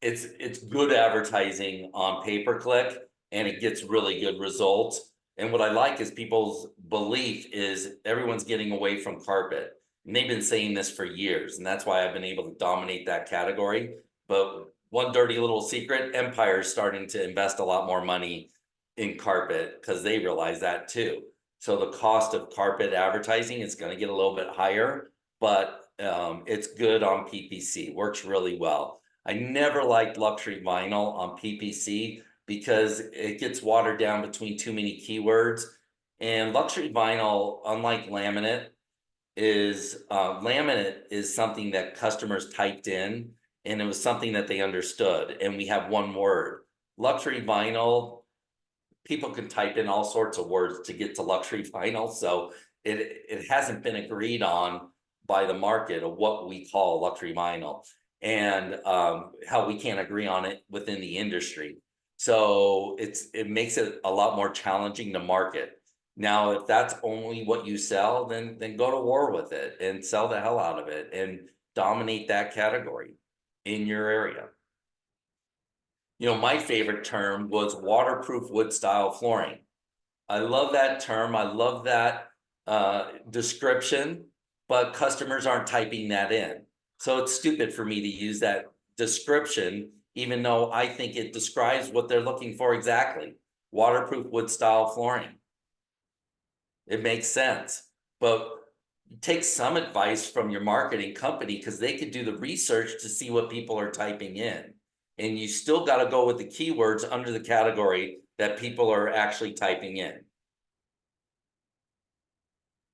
it's good advertising on pay-per-click, and it gets really good results. And what I like is people's belief is everyone's getting away from carpet. And they've been saying this for years, and that's why I've been able to dominate that category. But one dirty little secret, Empire's starting to invest a lot more money in carpet because they realize that too. So the cost of carpet advertising is going to get a little bit higher, but it's good on PPC, works really well. I never liked luxury vinyl on PPC because it gets watered down between too many keywords. And luxury vinyl, unlike laminate, is something that customers typed in, and it was something that they understood, and we have one word. Luxury vinyl, people can type in all sorts of words to get to luxury vinyl, so it hasn't been agreed on by the market of what we call luxury vinyl, and how we can't agree on it within the industry. So it makes it a lot more challenging to market. Now, if that's only what you sell, then go to war with it and sell the hell out of it and dominate that category in your area. My favorite term was waterproof wood style flooring. I love that term. I love that description, but customers aren't typing that in. So it's stupid for me to use that description, even though I think it describes what they're looking for exactly. Waterproof wood style flooring. It makes sense, but take some advice from your marketing company because they could do the research to see what people are typing in. And you still got to go with the keywords under the category that people are actually typing in.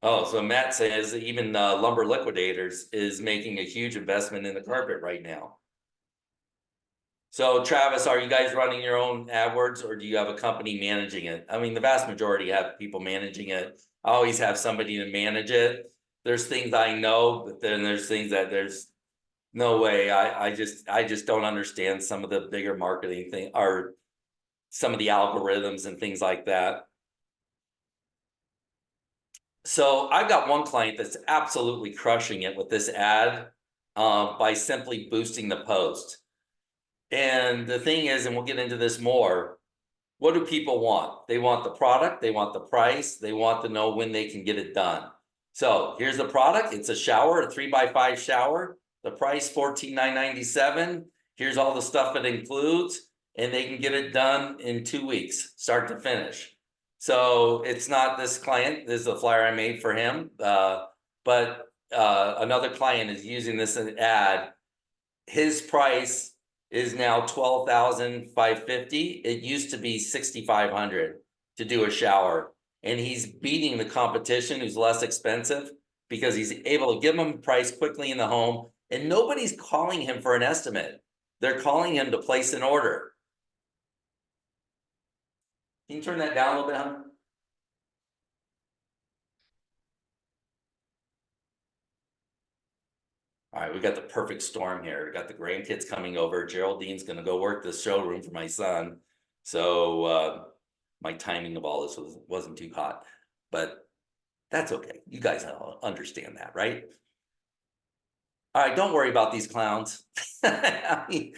Oh, so Matt says even Lumber Liquidators is making a huge investment in the carpet right now. So Travis, are you guys running your own AdWords, or do you have a company managing it? I mean, the vast majority have people managing it. I always have somebody to manage it. There's things I know, but then there's things that there's no way. I just don't understand some of the bigger marketing thing, or some of the algorithms and things like that. So I've got one client that's absolutely crushing it with this ad by simply boosting the post. And the thing is, and we'll get into this more, what do people want? They want the product, they want the price, they want to know when they can get it done. So here's the product. It's a shower, a 3x5 shower. The price $14,997. Here's all the stuff it includes, and they can get it done in 2 weeks, start to finish. So it's not this client. This is a flyer I made for him, but another client is using this ad. His price is now $12,550. It used to be $6,500 to do a shower, and he's beating the competition who's less expensive because he's able to give them a price quickly in the home, and nobody's calling him for an estimate. They're calling him to place an order. Can you turn that down a little bit, huh? All right, we got the perfect storm here. We got the grandkids coming over. Geraldine's going to go work the showroom for my son. So my timing of all this wasn't too hot, but that's okay. You guys understand that, right? All right, don't worry about these clowns. I mean,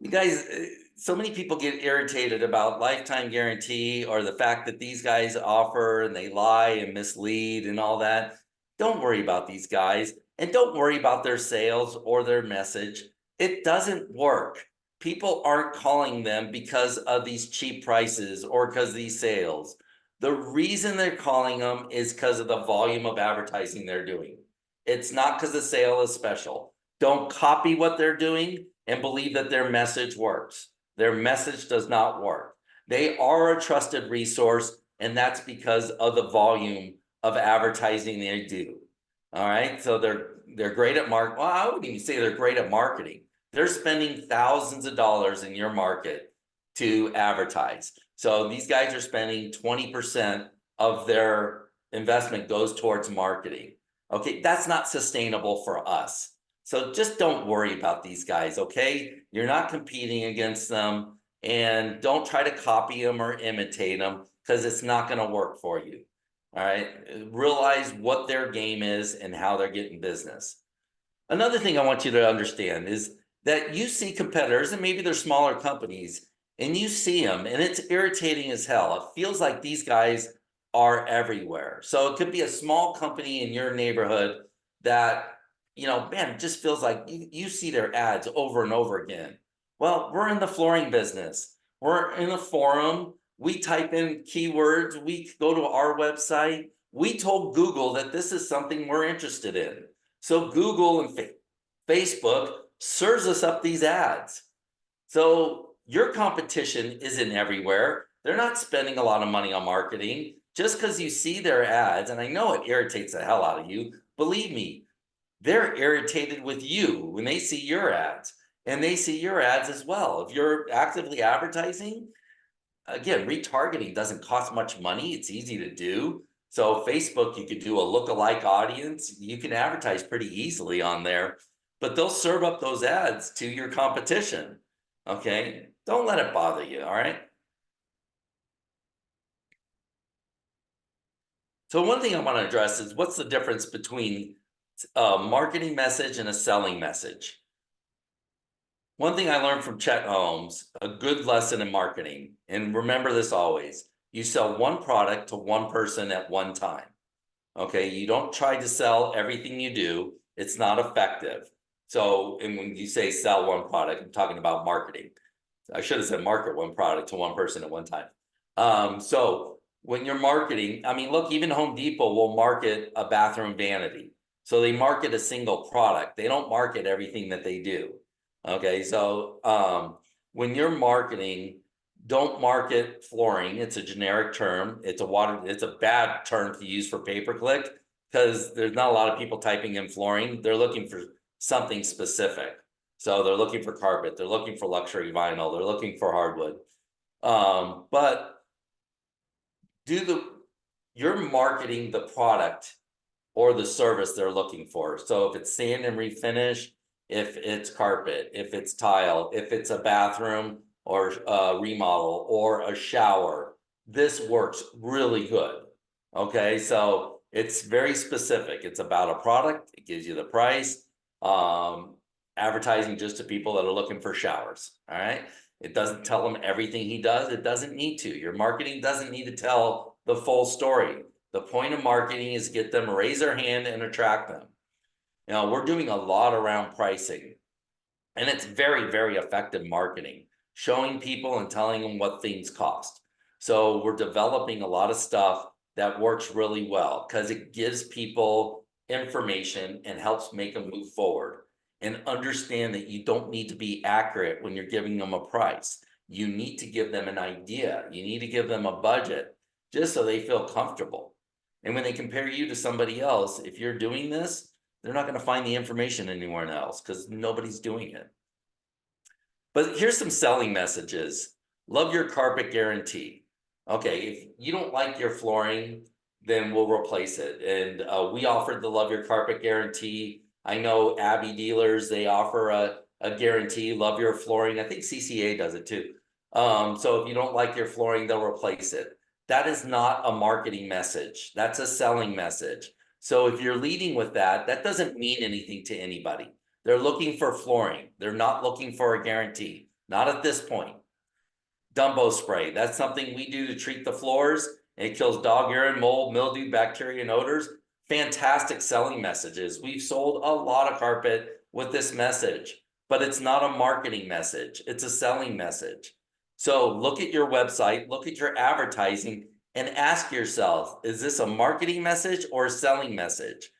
you guys, so many people get irritated about lifetime guarantee or the fact that these guys offer and they lie and mislead and all that. Don't worry about these guys, and don't worry about their sales or their message. It doesn't work. People aren't calling them because of these cheap prices or because of these sales. The reason they're calling them is because of the volume of advertising they're doing. It's not because the sale is special. Don't copy what they're doing and believe that their message works. Their message does not work. They are a trusted resource, and that's because of the volume of advertising they do. All right, so they're great at market. Well, I wouldn't even say they're great at marketing. They're spending thousands of dollars in your market to advertise. So these guys are spending 20% of their investment goes towards marketing. Okay, that's not sustainable for us. So just don't worry about these guys, okay? You're not competing against them, and don't try to copy them or imitate them because it's not going to work for you. All right, realize what their game is and how they're getting business. Another thing I want you to understand is that you see competitors, and maybe they're smaller companies, and you see them, and it's irritating as hell. It feels like these guys are everywhere. So it could be a small company in your neighborhood that, man, it just feels like you see their ads over and over again. Well, we're in the flooring business. We're in a forum. We type in keywords. We go to our website. We told Google that this is something we're interested in. So Google and Facebook serves us up these ads. So your competition isn't everywhere. They're not spending a lot of money on marketing. Just because you see their ads, and I know it irritates the hell out of you, believe me, they're irritated with you when they see your ads, and they see your ads as well. If you're actively advertising, again, retargeting doesn't cost much money. It's easy to do. So Facebook, you could do a lookalike audience. You can advertise pretty easily on there, but they'll serve up those ads to your competition. Okay, don't let it bother you. All right. So one thing I want to address is what's the difference between a marketing message and a selling message. One thing I learned from Chet Holmes, a good lesson in marketing, and remember this always, you sell one product to one person at one time. Okay, you don't try to sell everything you do. It's not effective. So, and when you say sell one product, I'm talking about marketing. I should have said market one product to one person at one time. So when you're marketing, I mean, look, even Home Depot will market a bathroom vanity. So they market a single product. They don't market everything that they do. Okay, so when you're marketing, don't market flooring. It's a generic term. It's a bad term to use for pay-per-click because there's not a lot of people typing in flooring. They're looking for something specific. So they're looking for carpet, they're looking for luxury vinyl, they're looking for hardwood. But you're marketing the product or the service they're looking for. So if it's sand and refinish, if it's carpet, if it's tile, if it's a bathroom or a remodel or a shower, this works really good. Okay, so it's very specific. It's about a product. It gives you the price. Advertising just to people that are looking for showers. All right. It doesn't tell them everything he does. It doesn't need to. Your marketing doesn't need to tell the full story. The point of marketing is get them to raise their hand and attract them. We're doing a lot around pricing, and it's very, very effective marketing, showing people and telling them what things cost. So we're developing a lot of stuff that works really well because it gives people information and helps make them move forward and understand that you don't need to be accurate when you're giving them a price. You need to give them an idea. You need to give them a budget just so they feel comfortable. And when they compare you to somebody else, if you're doing this, they're not going to find the information anywhere else because nobody's doing it. But here's some selling messages. Love your carpet guarantee. Okay, if you don't like your flooring, then we'll replace it. And we offered the Love Your Carpet guarantee. I know Abbey dealers, they offer a guarantee, love your flooring. I think CCA does it too. So if you don't like your flooring, they'll replace it. That is not a marketing message. That's a selling message. So if you're leading with that, that doesn't mean anything to anybody. They're looking for flooring. They're not looking for a guarantee. Not at this point. Dumbo spray. That's something we do to treat the floors. It kills dog urine, mold, mildew, bacteria, and odors. Fantastic selling messages. We've sold a lot of carpet with this message, but it's not a marketing message. It's a selling message. So look at your website, look at your advertising, and ask yourself, is this a marketing message or a selling message?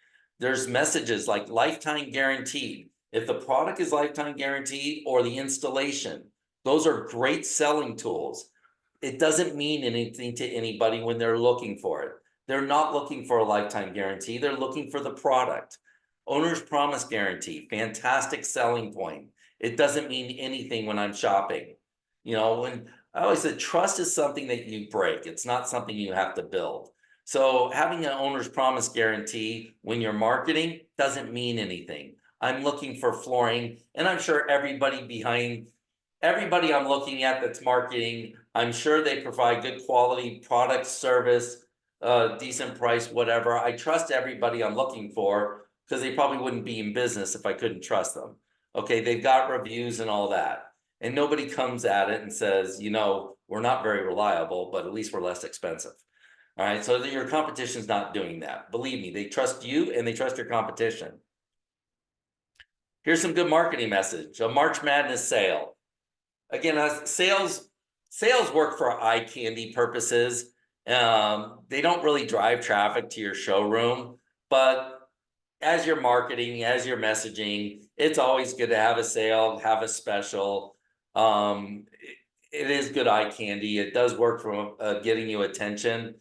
There's messages like lifetime guaranteed. If the product is lifetime guaranteed or the installation, those are great selling tools. it doesn't mean anything to anybody when they're looking for it. They're not looking for a lifetime guarantee. They're looking for the product. Owner's promise guarantee, fantastic selling point. It doesn't mean anything when I'm shopping. When I always said trust is something that you break. It's not something you have to build. So having an owner's promise guarantee when you're marketing doesn't mean anything. I'm looking for flooring, and I'm sure everybody I'm looking at that's marketing, I'm sure they provide good quality product, service, decent price, whatever. I trust everybody I'm looking for because they probably wouldn't be in business if I couldn't trust them. Okay, they've got reviews and all that. And nobody comes at it and says, we're not very reliable, but at least we're less expensive. All right, so your competition's not doing that. Believe me, they trust you and they trust your competition. Here's some good marketing message. A March Madness sale. Again, sales work for eye candy purposes. They don't really drive traffic to your showroom, but as you're marketing, as you're messaging, it's always good to have a sale, have a special. It is good eye candy. It does work for getting you attention,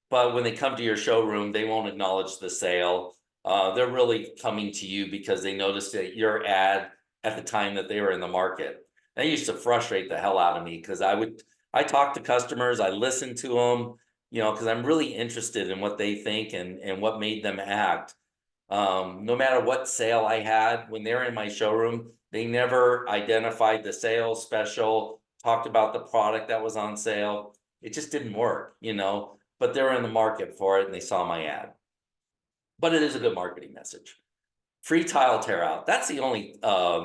but when they come to your showroom, they won't acknowledge the sale. They're really coming to you because they noticed that your ad at the time that they were in the market. That used to frustrate the hell out of me because I talk to customers, I listen to them, because I'm really interested in what they think and what made them act. No matter what sale I had, when they were in my showroom, they never identified the sale special, talked about the product that was on sale. It just didn't work, but they were in the market for it and they saw my ad. But it is a good marketing message. Free tile tear out. That's the only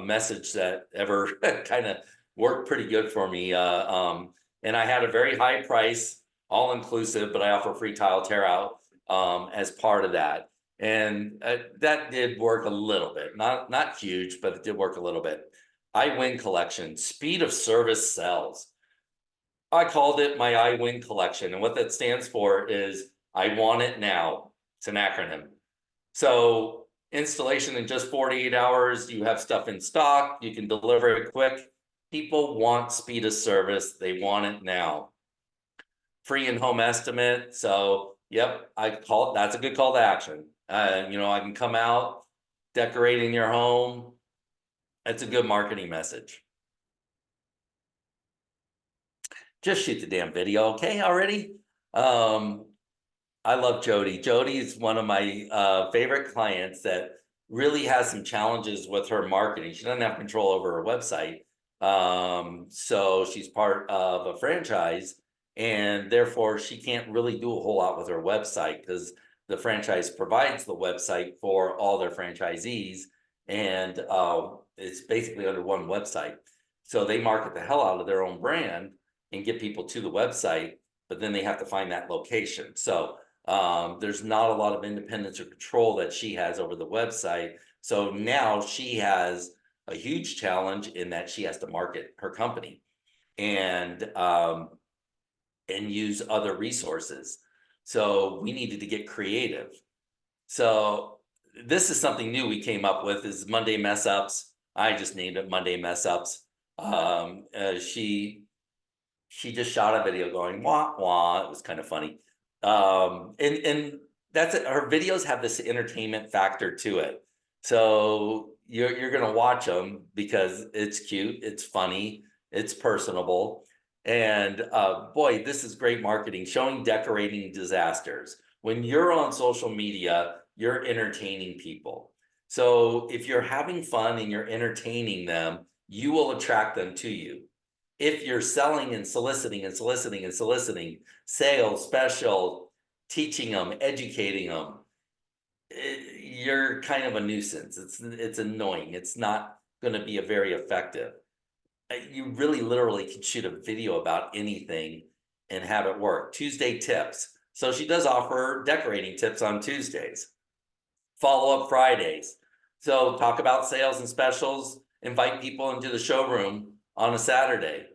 message that ever kind of worked pretty good for me. And I had a very high price, all inclusive, but I offer free tile tear out as part of that. And that did work a little bit, not huge, but it did work a little bit. I Win collection, speed of service sells. I called it my I Win collection. And what that stands for is I want it now. It's an acronym. So installation in just 48 hours, you have stuff in stock, you can deliver it quick. People want speed of service. They want it now. Free and home estimate. So, yep, that's a good call to action. I can come out, decorating your home. That's a good marketing message. Just shoot the damn video, okay, already? I love Jody. Jody is one of my favorite clients that really has some challenges with her marketing. She doesn't have control over her website. So she's part of a franchise and therefore she can't really do a whole lot with her website because the franchise provides the website for all their franchisees and it's basically under one website. So they market the hell out of their own brand and get people to the website, but then they have to find that location. So there's not a lot of independence or control that she has over the website. So now she has a huge challenge in that she has to market her company and use other resources. So we needed to get creative. So this is something new we came up with is Monday Mess Ups. I just named it Monday Mess Ups. She just shot a video going wah wah. It was kind of funny. And that's it. Her videos have this entertainment factor to it. So you're gonna watch them because it's cute, it's funny, it's personable. And boy, this is great marketing, showing decorating disasters. When you're on social media, you're entertaining people. So if you're having fun and you're entertaining them, you will attract them to you. If you're selling and soliciting and soliciting and soliciting, sales, special, teaching them, educating them, you're kind of a nuisance. It's annoying. It's not going to be a very effective. You really literally can shoot a video about anything and have it work. Tuesday tips. So she does offer decorating tips on Tuesdays. Follow-up Fridays. So talk about sales and specials, invite people into the showroom on a Saturday.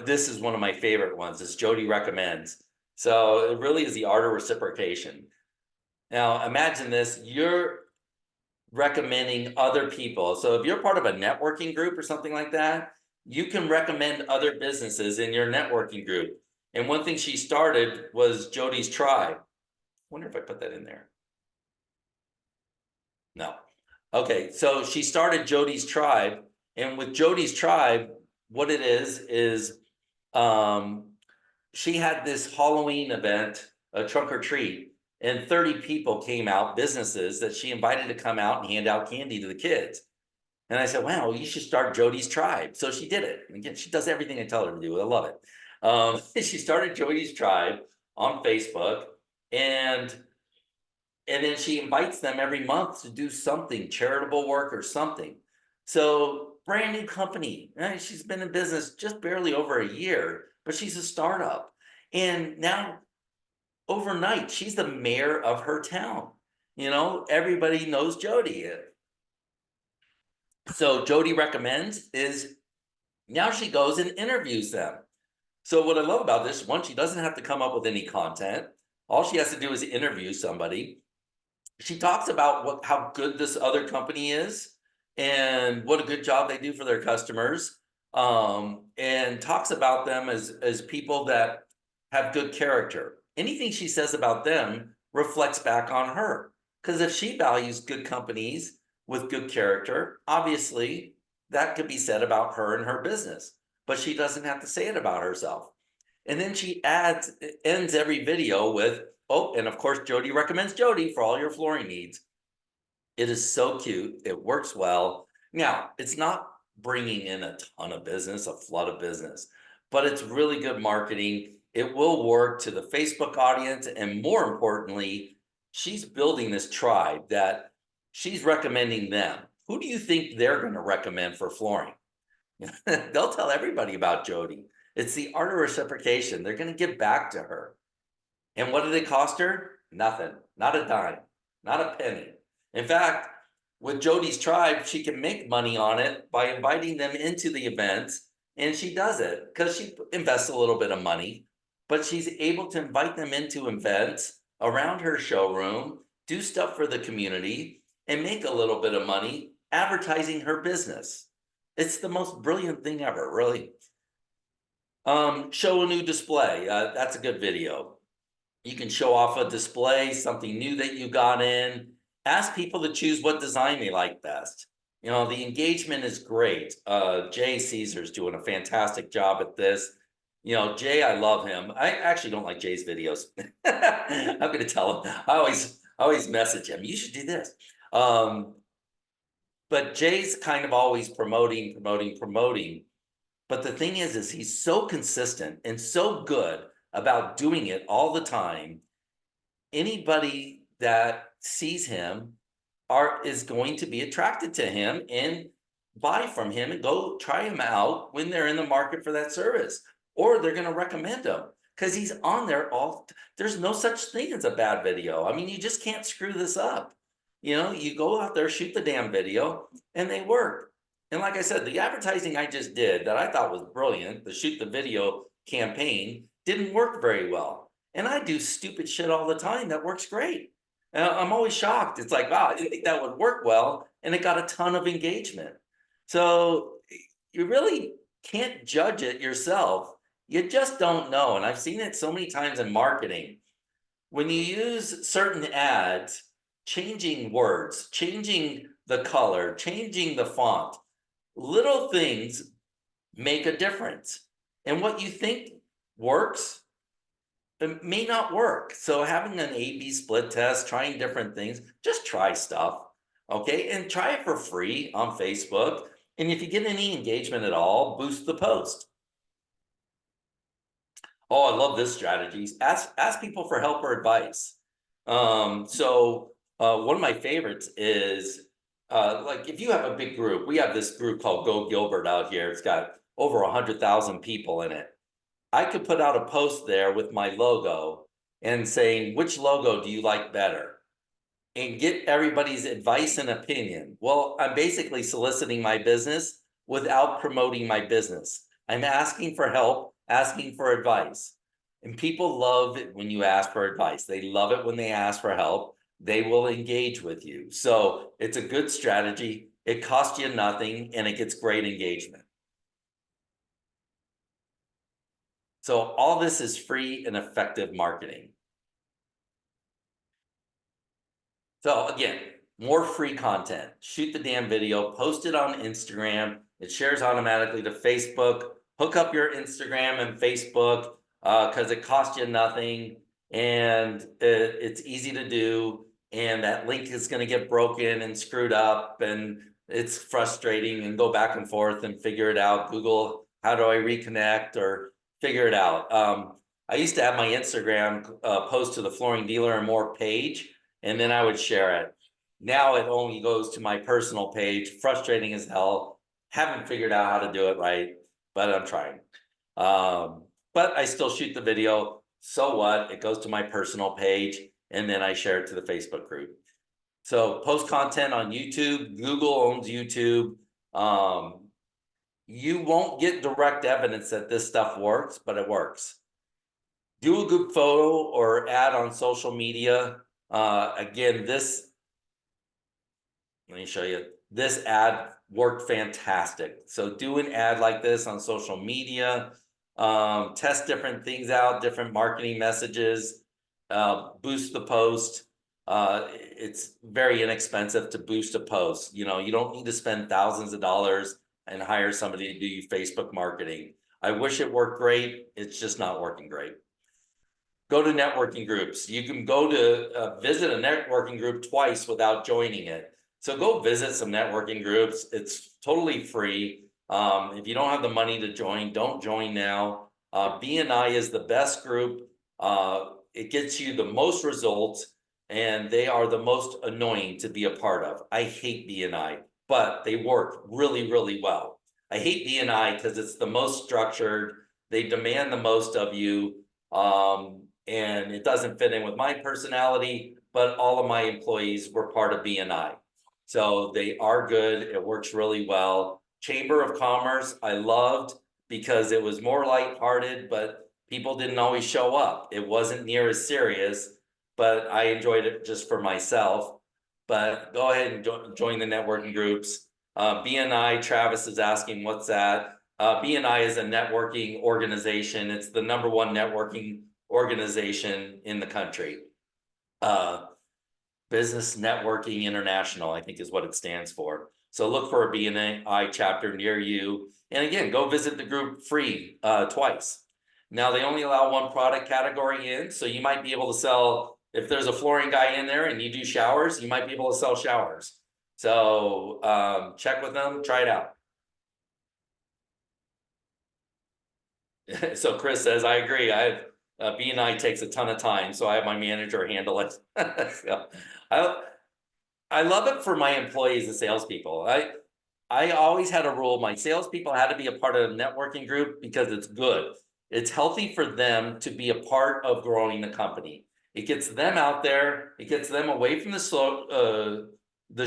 This is one of my favorite ones, as Jody recommends. So it really is the art of reciprocation. Now imagine this, you're recommending other people. So if you're part of a networking group or something like that, you can recommend other businesses in your networking group. And one thing she started was Jody's Tribe. Wonder if I put that in there. No. Okay, so she started Jody's Tribe, and with Jody's Tribe, what it is um, she had this Halloween event, a trunk or treat, and 30 people came out, businesses that she invited to come out and hand out candy to the kids. And I said, wow, you should start Jody's Tribe. So she did it. And again, she does everything I tell her to do. I love it. She started Jody's Tribe on Facebook, and then she invites them every month to do something, charitable work or something. So brand new company, right? She's been in business just barely over a year, but she's a startup. And now overnight, she's the mayor of her town. Everybody knows Jody. So Jody recommends is now she goes and interviews them. So what I love about this, one, she doesn't have to come up with any content. All she has to do is interview somebody. She talks about how good this other company is and what a good job they do for their customers, and talks about them as people that have good character. Anything she says about them reflects back on her, because if she values good companies with good character, obviously that could be said about her and her business, but she doesn't have to say it about herself. And then she ends every video with, oh, and of course, Jody recommends Jody for all your flooring needs. It is so cute. It works well. Now, it's not bringing in a ton of business, a flood of business, but it's really good marketing. It will work to the Facebook audience. And more importantly, she's building this tribe that she's recommending them. Who do you think they're going to recommend for flooring? They'll tell everybody about Jody. It's the art of reciprocation. They're going to give back to her. And what did it cost her? Nothing, not a dime, not a penny. In fact, with Jody's Tribe, she can make money on it by inviting them into the events. And she does it because she invests a little bit of money, but she's able to invite them into events around her showroom, do stuff for the community, and make a little bit of money advertising her business. It's the most brilliant thing ever, really. Show a new display. That's a good video. You can show off a display, something new that you got in. Ask people to choose what design they like best. The engagement is great. Jay Caesar's doing a fantastic job at this. Jay, I love him. I actually don't like Jay's videos. I'm going to tell him. I always message him. You should do this. But Jay's kind of always promoting. But the thing is he's so consistent and so good about doing it all the time. Anybody that sees him is going to be attracted to him and buy from him and go try him out when they're in the market for that service, or they're going to recommend him because he's on there there's no such thing as a bad video. I mean, you just can't screw this up. You go out there, shoot the damn video, and they work. And like I said, the advertising I just did that I thought was brilliant, the shoot the video campaign, didn't work very well. And I do stupid shit all the time that works great. I'm always shocked. It's like, wow, I didn't think that would work well. And it got a ton of engagement. So you really can't judge it yourself. You just don't know. And I've seen it so many times in marketing. When you use certain ads, changing words, changing the color, changing the font, little things make a difference. And what you think works, it may not work. So having an A/B split test, trying different things, just try stuff, okay? And try it for free on Facebook. And if you get any engagement at all, boost the post. Oh, I love this strategy. Ask people for help or advice. So one of my favorites is like if you have a big group, we have this group called Go Gilbert out here. It's got over 100,000 people in it. I could put out a post there with my logo and saying, which logo do you like better? And get everybody's advice and opinion. Well, I'm basically soliciting my business without promoting my business. I'm asking for help, asking for advice. And people love it when you ask for advice. They love it when they ask for help. They will engage with you. So it's a good strategy. It costs you nothing and it gets great engagement. So all this is free and effective marketing. So again, more free content. Shoot the damn video, post it on Instagram. It shares automatically to Facebook. Hook up your Instagram and Facebook because it costs you nothing and it's easy to do. And that link is going to get broken and screwed up and it's frustrating and go back and forth and figure it out. Google, how do I reconnect or figure it out? I used to have my Instagram post to the Flooring Dealer and More page, and then I would share it. Now it only goes to my personal page. Frustrating as hell. Haven't figured out how to do it right, but I'm trying. But I still shoot the video. So what? It goes to my personal page, and then I share it to the Facebook group. So post content on YouTube. Google owns YouTube. You won't get direct evidence that this stuff works, but it works. Do a good photo or ad on social media. Again, let me show you. This ad worked fantastic. So do an ad like this on social media. Test different things out, different marketing messages. Boost the post. It's very inexpensive to boost a post. You don't need to spend thousands of dollars and hire somebody to do your Facebook marketing. I wish it worked great. It's just not working great. Go to networking groups. You can go to visit a networking group twice without joining it. So go visit some networking groups. It's totally free. If you don't have the money to join, don't join now. BNI is the best group. It gets you the most results, and they are the most annoying to be a part of. I hate BNI, but they work really, really well. I hate BNI because it's the most structured. They demand the most of you. And it doesn't fit in with my personality, but all of my employees were part of BNI. So they are good. It works really well. Chamber of Commerce, I loved because it was more lighthearted, but people didn't always show up. It wasn't near as serious, but I enjoyed it just for myself. But go ahead and join the networking groups. BNI, Travis is asking, what's that? BNI is a networking organization. It's the #1 networking organization in the country. Business Networking International, I think is what it stands for. So look for a BNI chapter near you. And again, go visit the group free twice. Now they only allow one product category in, so you might be able to sell, if there's a flooring guy in there and you do showers, you might be able to sell showers. So check with them, try it out. So Chris says, I agree. BNI takes a ton of time, so I have my manager handle it. So, I love it for my employees and salespeople. I always had a rule. My salespeople had to be a part of a networking group because it's good. It's healthy for them to be a part of growing the company. It gets them out there. It gets them away from the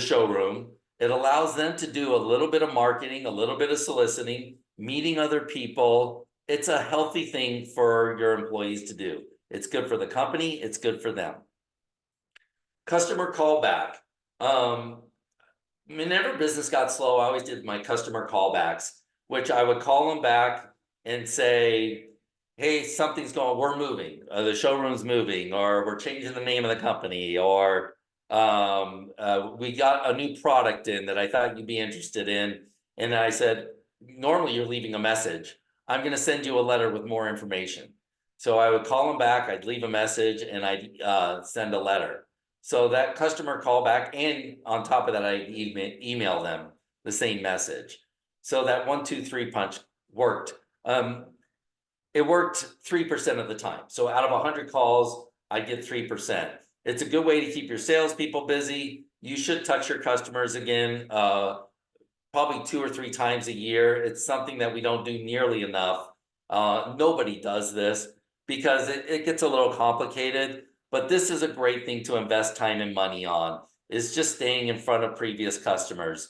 showroom. It allows them to do a little bit of marketing, a little bit of soliciting, meeting other people. It's a healthy thing for your employees to do. It's good for the company. It's good for them. Customer callback. Whenever business got slow, I always did my customer callbacks, which I would call them back and say, hey, something's going, we're moving, the showroom's moving, or we're changing the name of the company, or we got a new product in that I thought you'd be interested in. And I said, normally you're leaving a message. I'm going to send you a letter with more information. So I would call them back, I'd leave a message, and I'd send a letter. So that customer callback, and on top of that, I email them the same message. So that 1, 2, 3 punch worked. It worked 3% of the time. So out of 100 calls, I get 3%. It's a good way to keep your salespeople busy. You should touch your customers again, probably 2 or 3 times a year. It's something that we don't do nearly enough. Nobody does this because it gets a little complicated. But this is a great thing to invest time and money on, is just staying in front of previous customers.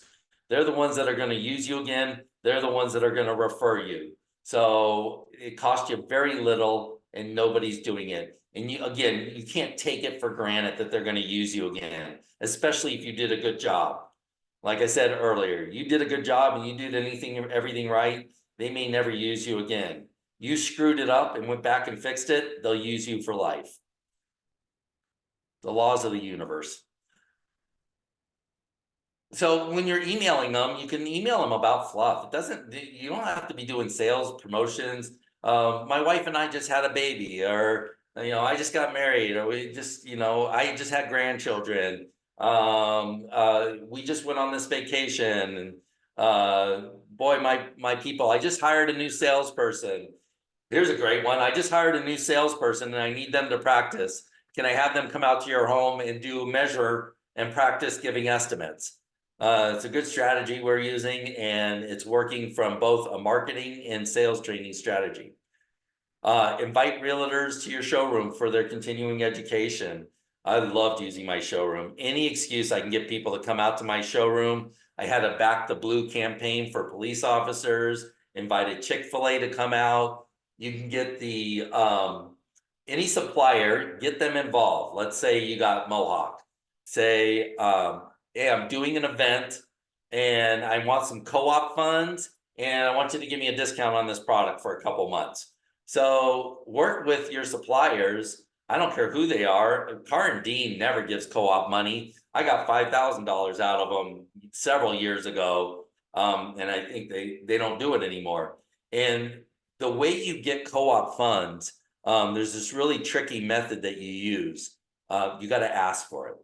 They're the ones that are going to use you again. They're the ones that are going to refer you. So it costs you very little and nobody's doing it. And you can't take it for granted that they're going to use you again, especially if you did a good job. Like I said earlier, you did a good job and you did everything right. They may never use you again. You screwed it up and went back and fixed it, they'll use you for life. The laws of the universe. So when you're emailing them, you can email them about fluff. It doesn't, you don't have to be doing sales promotions. My wife and I just had a baby, or, I just got married, or we just, I just had grandchildren. We just went on this vacation, and boy, my people, I just hired a new salesperson. Here's a great one. I just hired a new salesperson and I need them to practice. Can I have them come out to your home and do measure and practice giving estimates? It's a good strategy we're using, and it's working from both a marketing and sales training strategy. Invite realtors to your showroom for their continuing education. I loved using my showroom. Any excuse I can get people to come out to my showroom. I had a Back the Blue campaign for police officers, invited Chick-fil-A to come out. You can get the any supplier, get them involved. Let's say you got Mohawk. Say, hey, I'm doing an event and I want some co-op funds, and I want you to give me a discount on this product for a couple months. So work with your suppliers. I don't care who they are. Car and Dean never gives co-op money. I got $5,000 out of them several years ago, and I think they don't do it anymore. And the way you get co-op funds, there's this really tricky method that you use. You got to ask for it.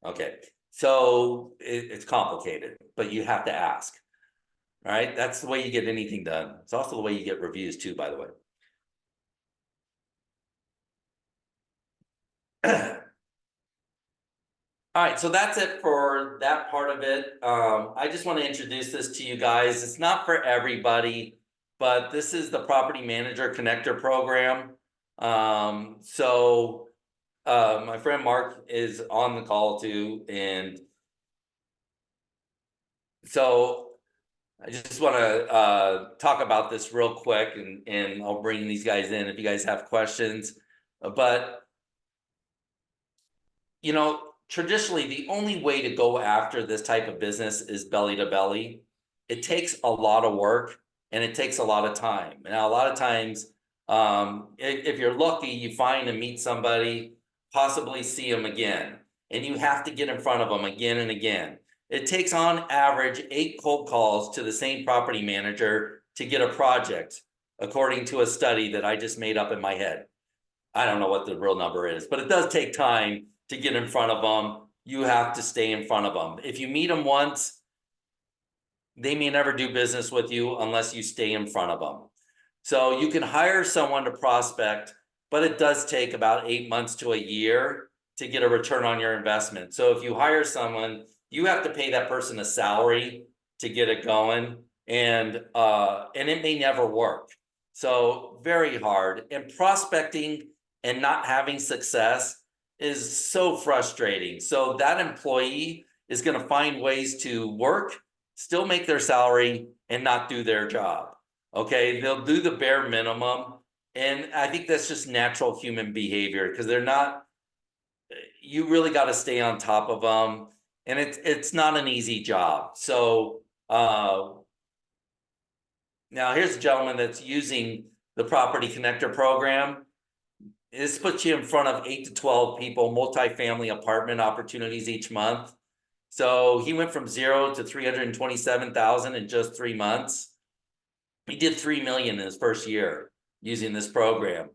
Okay, so it's complicated, but you have to ask. All right, that's the way you get anything done. It's also the way you get reviews too, by the way. All right, so that's it for that part of it. I just want to introduce this to you guys. It's not for everybody, but this is the Property Manager Connector Program. My friend Mark is on the call too, and so I just want to talk about this real quick, and I'll bring these guys in if you guys have questions. But traditionally, the only way to go after this type of business is belly to belly. It takes a lot of work and it takes a lot of time. Now, a lot of times, if you're lucky, you find and meet somebody, possibly see them again, and you have to get in front of them again and again. It takes on average 8 cold calls to the same property manager to get a project, according to a study that I just made up in my head. I don't know what the real number is, but it does take time to get in front of them. You have to stay in front of them. If you meet them once, they may never do business with you unless you stay in front of them. So you can hire someone to prospect, but it does take about 8 months to a year to get a return on your investment. So if you hire someone, you have to pay that person a salary to get it going, and it may never work. So very hard. And prospecting and not having success is so frustrating. So that employee is going to find ways to work, still make their salary, and not do their job. Okay, they'll do the bare minimum. And I think that's just natural human behavior, because they're not, you really got to stay on top of them. And it's not an easy job. So now here's a gentleman that's using the Property Connector program. This puts you in front of 8 to 12 people, multifamily apartment opportunities each month. So he went from 0 to 327,000 in just 3 months. He did 3 million in his first year using this program.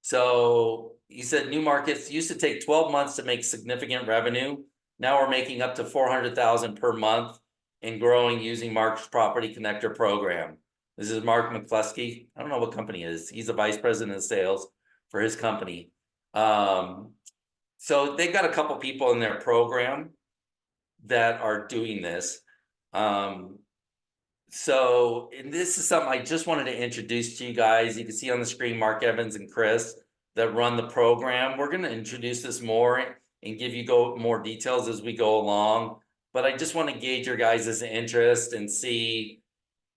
So he said new markets used to take 12 months to make significant revenue. Now we're making up to 400,000 per month and growing using Mark's Property Connector program. This is Mark McCluskey. I don't know what company it is. He's a vice president of sales for his company. So they've got a couple people in their program that are doing this. And this is something I just wanted to introduce to you guys. You can see on the screen Mark Evans and Chris that run the program. We're going to introduce this more and give you more details as we go along. But I just want to gauge your guys' interest and see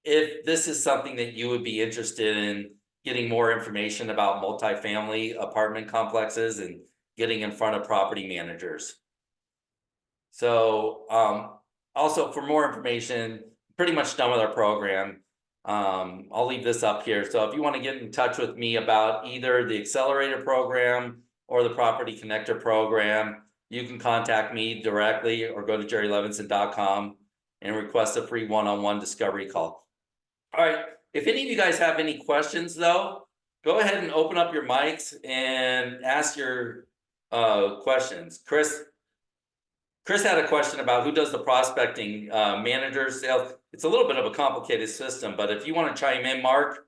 if this is something that you would be interested in getting more information about multifamily apartment complexes and getting in front of property managers. So also for more information, pretty much done with our program. I'll leave this up here. So if you want to get in touch with me about either the accelerator program or the property connector program, you can contact me directly or go to jerrylevinson.com and request a free one-on-one discovery call. All right. If any of you guys have any questions, though, go ahead and open up your mics and ask your questions. Chris had a question about who does the prospecting, managers, sales. It's a little bit of a complicated system, but if you want to chime in, Mark,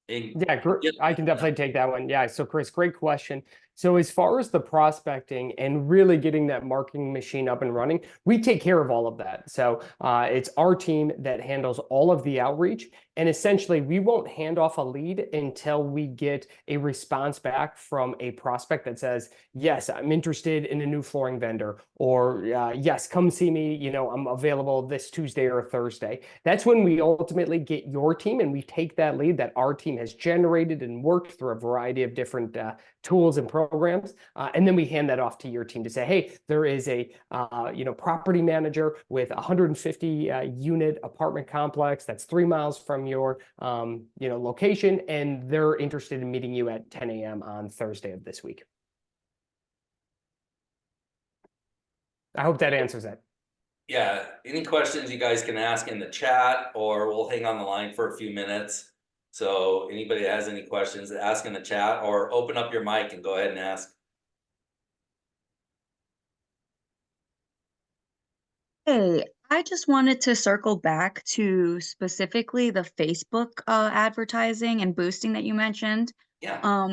Yeah, I can definitely take that one. Yeah, so Chris, great question. So as far as the prospecting and really getting that marketing machine up and running, we take care of all of that. So it's our team that handles all of the outreach. And essentially, we won't hand off a lead until we get a response back from a prospect that says, yes, I'm interested in a new flooring vendor, or yes, come see me, you know, I'm available this Tuesday or Thursday. That's when we ultimately get your team and we take that lead that our team has generated and worked through a variety of different tools and programs, and then we hand that off to your team to say, hey, there is a property manager with 150 unit apartment complex that's 3 miles from your location, and they're interested in meeting you at 10 a.m. on Thursday of this week. I hope that answers that. Yeah, any questions you guys can ask in the chat, or we'll hang on the line for a few minutes. So anybody that has any questions, ask in the chat or open up your mic and go ahead and ask. Hey, I just wanted to circle back to specifically the Facebook advertising and boosting that you mentioned. Yeah.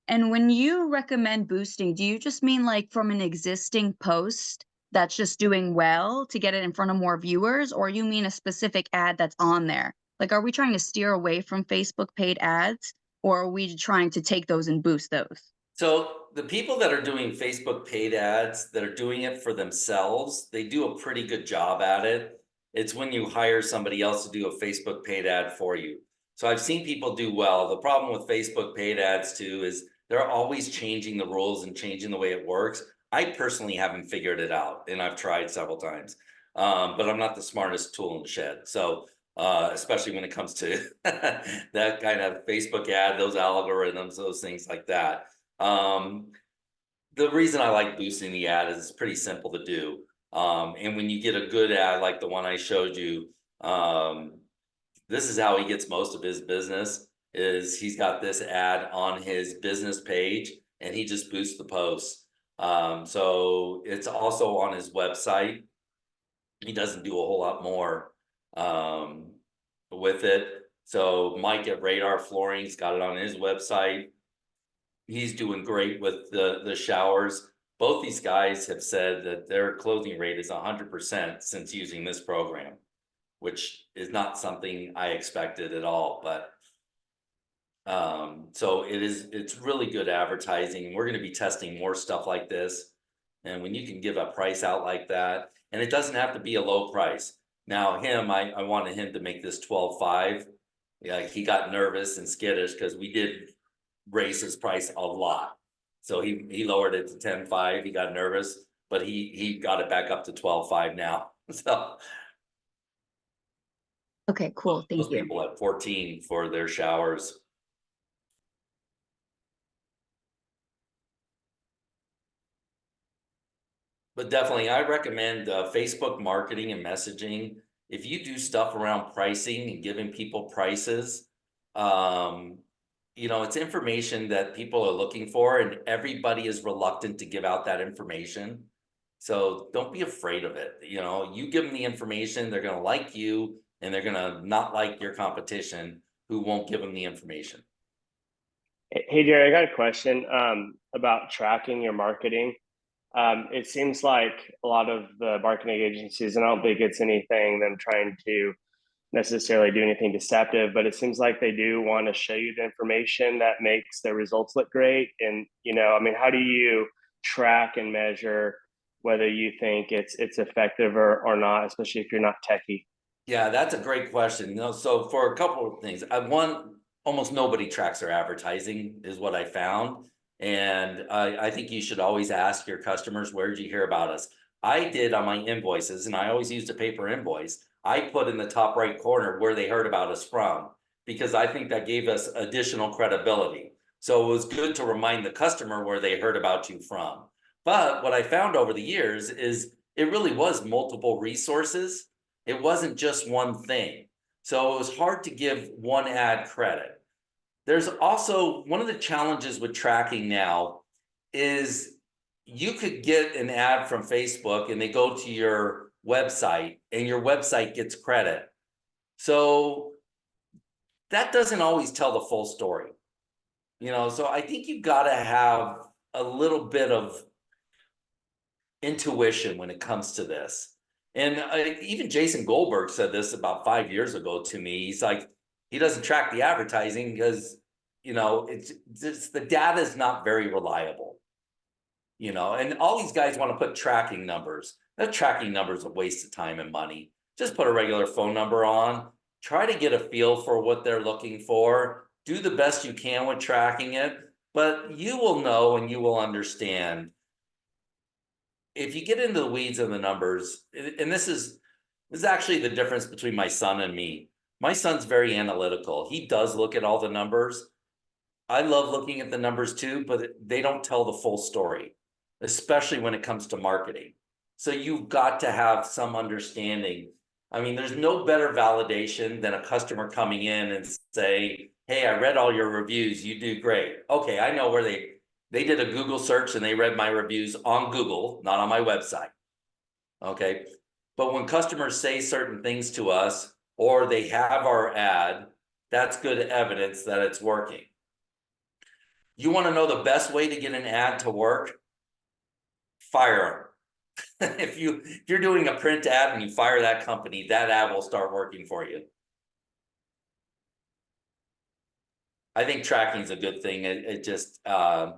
And when you recommend boosting, do you just mean like from an existing post that's just doing well to get it in front of more viewers, or you mean a specific ad that's on there? Like, are we trying to steer away from Facebook paid ads, or are we trying to take those and boost those? So the people that are doing Facebook paid ads that are doing it for themselves, they do a pretty good job at it. It's when you hire somebody else to do a Facebook paid ad for you. So I've seen people do well. The problem with Facebook paid ads too is they're always changing the rules and changing the way it works. I personally haven't figured it out, and I've tried several times, but I'm not the smartest tool in the shed. So especially when it comes to that kind of Facebook ad, those algorithms, those things like that. The reason I like boosting the ad is it's pretty simple to do. And when you get a good ad like the one I showed you, this is how he gets most of his business. Is he's got this ad on his business page and he just boosts the posts. So it's also on his website. He doesn't do a whole lot more with it. So Mike at Radar Flooring's got it on his website. He's doing great with the showers. Both these guys have said that their closing rate is 100% since using this program, which is not something I expected at all. But so it's really good advertising. We're going to be testing more stuff like this. And when you can give a price out like that, and it doesn't have to be a low price. Now I wanted him to make this 12.5. Yeah, he got nervous and skittish because we did raise his price a lot. So he lowered it to 10.5. He got nervous, but he got it back up to 12.5 now. So Okay, cool. Thank most you. people at 14 for their showers. But definitely, I recommend Facebook marketing and messaging. If you do stuff around pricing and giving people prices, it's information that people are looking for, and everybody is reluctant to give out that information. So don't be afraid of it. You give them the information, they're going to like you, and they're going to not like your competition who won't give them the information. Hey, Jerry, I got a question about tracking your marketing. It seems like a lot of the marketing agencies, and I don't think it's anything them trying to necessarily do anything deceptive, but it seems like they do want to show you the information that makes their results look great. And, how do you track and measure whether you think it's effective or not, especially if you're not techie? Yeah, that's a great question. So for a couple of things, almost nobody tracks their advertising is what I found. And I think you should always ask your customers, where did you hear about us? I did on my invoices, and I always used a paper invoice. I put in the top right corner where they heard about us from, because I think that gave us additional credibility. So it was good to remind the customer where they heard about you from. But what I found over the years is it really was multiple resources. It wasn't just one thing. So it was hard to give one ad credit. There's also one of the challenges with tracking now is you could get an ad from Facebook and they go to your website and your website gets credit. So that doesn't always tell the full story. So I think you've got to have a little bit of intuition when it comes to this. And even Jason Goldberg said this about 5 years ago to me. He's like, he doesn't track the advertising because, it's just the data is not very reliable. And all these guys want to put tracking numbers. That tracking number is a waste of time and money. Just put a regular phone number on, try to get a feel for what they're looking for, do the best you can with tracking it, but you will know and you will understand. If you get into the weeds of the numbers, and this is actually the difference between my son and me. My son's very analytical. He does look at all the numbers. I love looking at the numbers too, but they don't tell the full story, especially when it comes to marketing. So you've got to have some understanding. I mean, there's no better validation than a customer coming in and say, hey, I read all your reviews. You do great. Okay, I know where they did a Google search and they read my reviews on Google, not on my website. Okay. But when customers say certain things to us or they have our ad, that's good evidence that it's working. You want to know the best way to get an ad to work? Fire them. If you're doing a print ad and you fire that company, that ad will start working for you. I think tracking is a good thing. It just I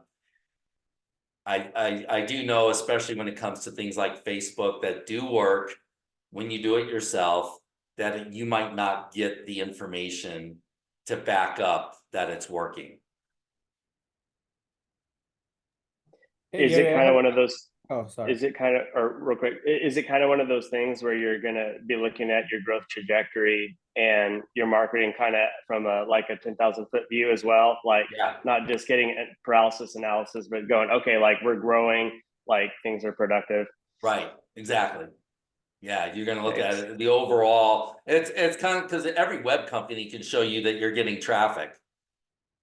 do know, especially when it comes to things like Facebook that do work when you do it yourself, that you might not get the information to back up that it's working. Is it kind of one of those? Oh, sorry. Is it kind of, or real quick, is it kind of one of those things where you're going to be looking at your growth trajectory and your marketing kind of from a 10,000 foot view as well? Like, Yeah. not just getting a paralysis analysis, but going, okay, we're growing, things are productive. Right. Exactly. Yeah. You're going to look at it, the overall, it's kind of, because every web company can show you that you're getting traffic.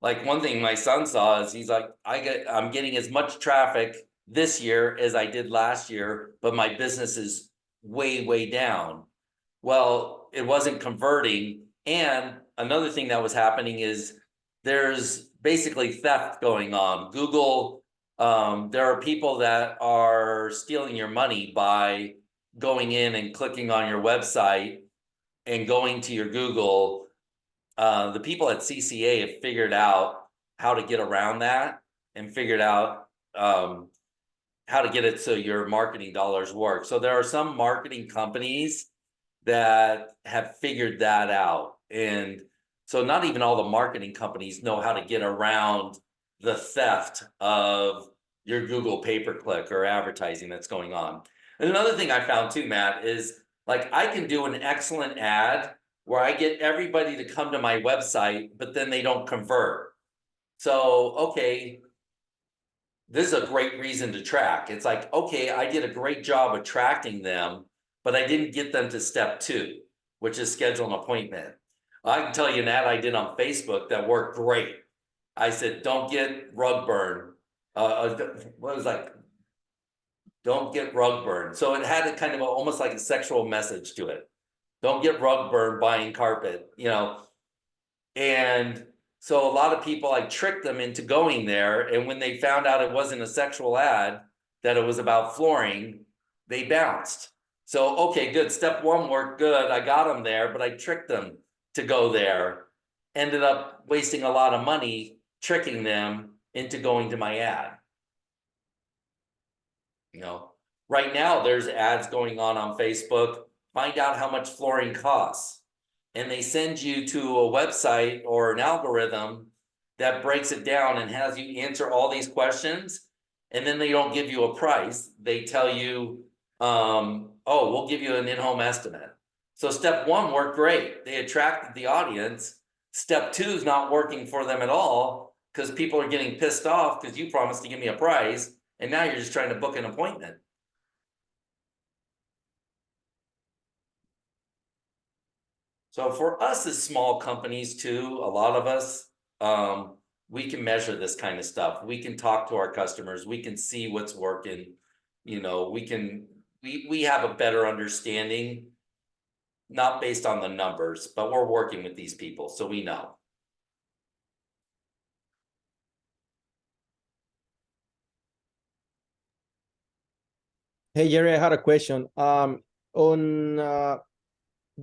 Like one thing my son saw is he's like, I'm getting as much traffic this year as I did last year, but my business is way, way down. Well, it wasn't converting. And another thing that was happening is there's basically theft going on. Google, there are people that are stealing your money by going in and clicking on your website and going to your Google. The people at CCA have figured out how to get around that and figured out how to get it so your marketing dollars work. So there are some marketing companies that have figured that out. And so not even all the marketing companies know how to get around the theft of your Google pay-per-click or advertising that's going on. And another thing I found too, Matt, is I can do an excellent ad where I get everybody to come to my website, but then they don't convert. So, okay, this is a great reason to track. It's like, okay, I did a great job attracting them, but I didn't get them to step 2, which is schedule an appointment. I can tell you an ad I did on Facebook that worked great. I said, don't get rug burn. Don't get rug burn. So it had a kind of almost like a sexual message to it. Don't get rug burn buying carpet, And so a lot of people, I tricked them into going there. And when they found out it wasn't a sexual ad, that it was about flooring, they bounced. So, okay, good. Step 1 worked good. I got them there, but I tricked them to go there. Ended up wasting a lot of money tricking them into going to my ad. Right now there's ads going on Facebook. Find out how much flooring costs. And they send you to a website or an algorithm that breaks it down and has you answer all these questions. And then they don't give you a price. They tell you, oh, we'll give you an in-home estimate. So step one worked great. They attracted the audience. Step two is not working for them at all because people are getting pissed off because you promised to give me a price and now you're just trying to book an appointment. So for us as small companies too, a lot of us, we can measure this kind of stuff. We can talk to our customers. We can see what's working. You know, we have a better understanding, not based on the numbers, but we're working with these people, so we know. Hey Jerry, I had a question. On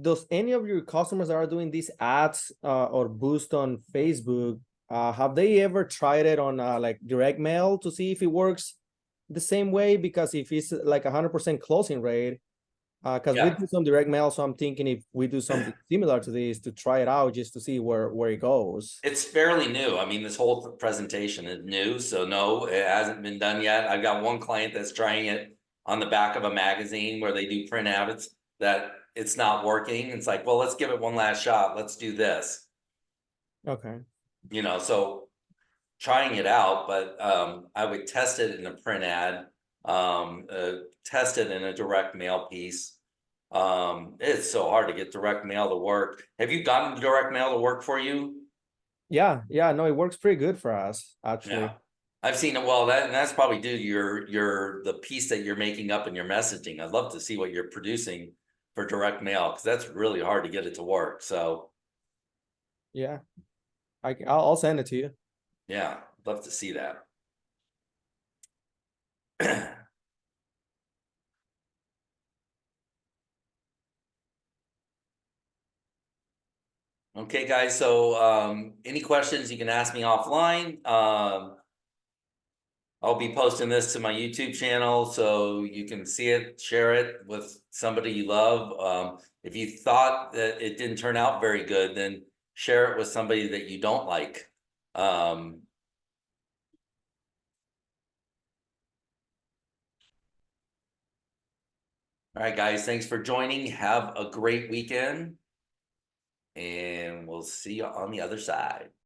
does any of your customers that are doing these ads or boost on Facebook, have they ever tried it on like direct mail to see if it works the same way? Because if it's like 100% closing rate, because we do some direct mail, so I'm thinking if we do something similar to this to try it out just to see where it goes. It's fairly new. I mean, this whole presentation is new, so no, it hasn't been done yet. I've got one client that's trying it on the back of a magazine where they do print ads that it's not working. It's like, well, let's give it one last shot. Let's do this. Okay. You know, so trying it out, but I would test it in a print ad, test it in a direct mail piece. It's so hard to get direct mail to work. Have you gotten direct mail to work for you? Yeah, no, it works pretty good for us, actually. Yeah. I've seen it. Well, that's probably due to the piece that you're making up in your messaging. I'd love to see what you're producing for direct mail because that's really hard to get it to work. So Yeah, I'll send it to you. yeah, love to see that. Okay, guys. So any questions you can ask me offline. I'll be posting this to my YouTube channel so you can see it, share it with somebody you love. If you thought that it didn't turn out very good, then share it with somebody that you don't like. All right, guys, thanks for joining. Have a great weekend, and we'll see you on the other side.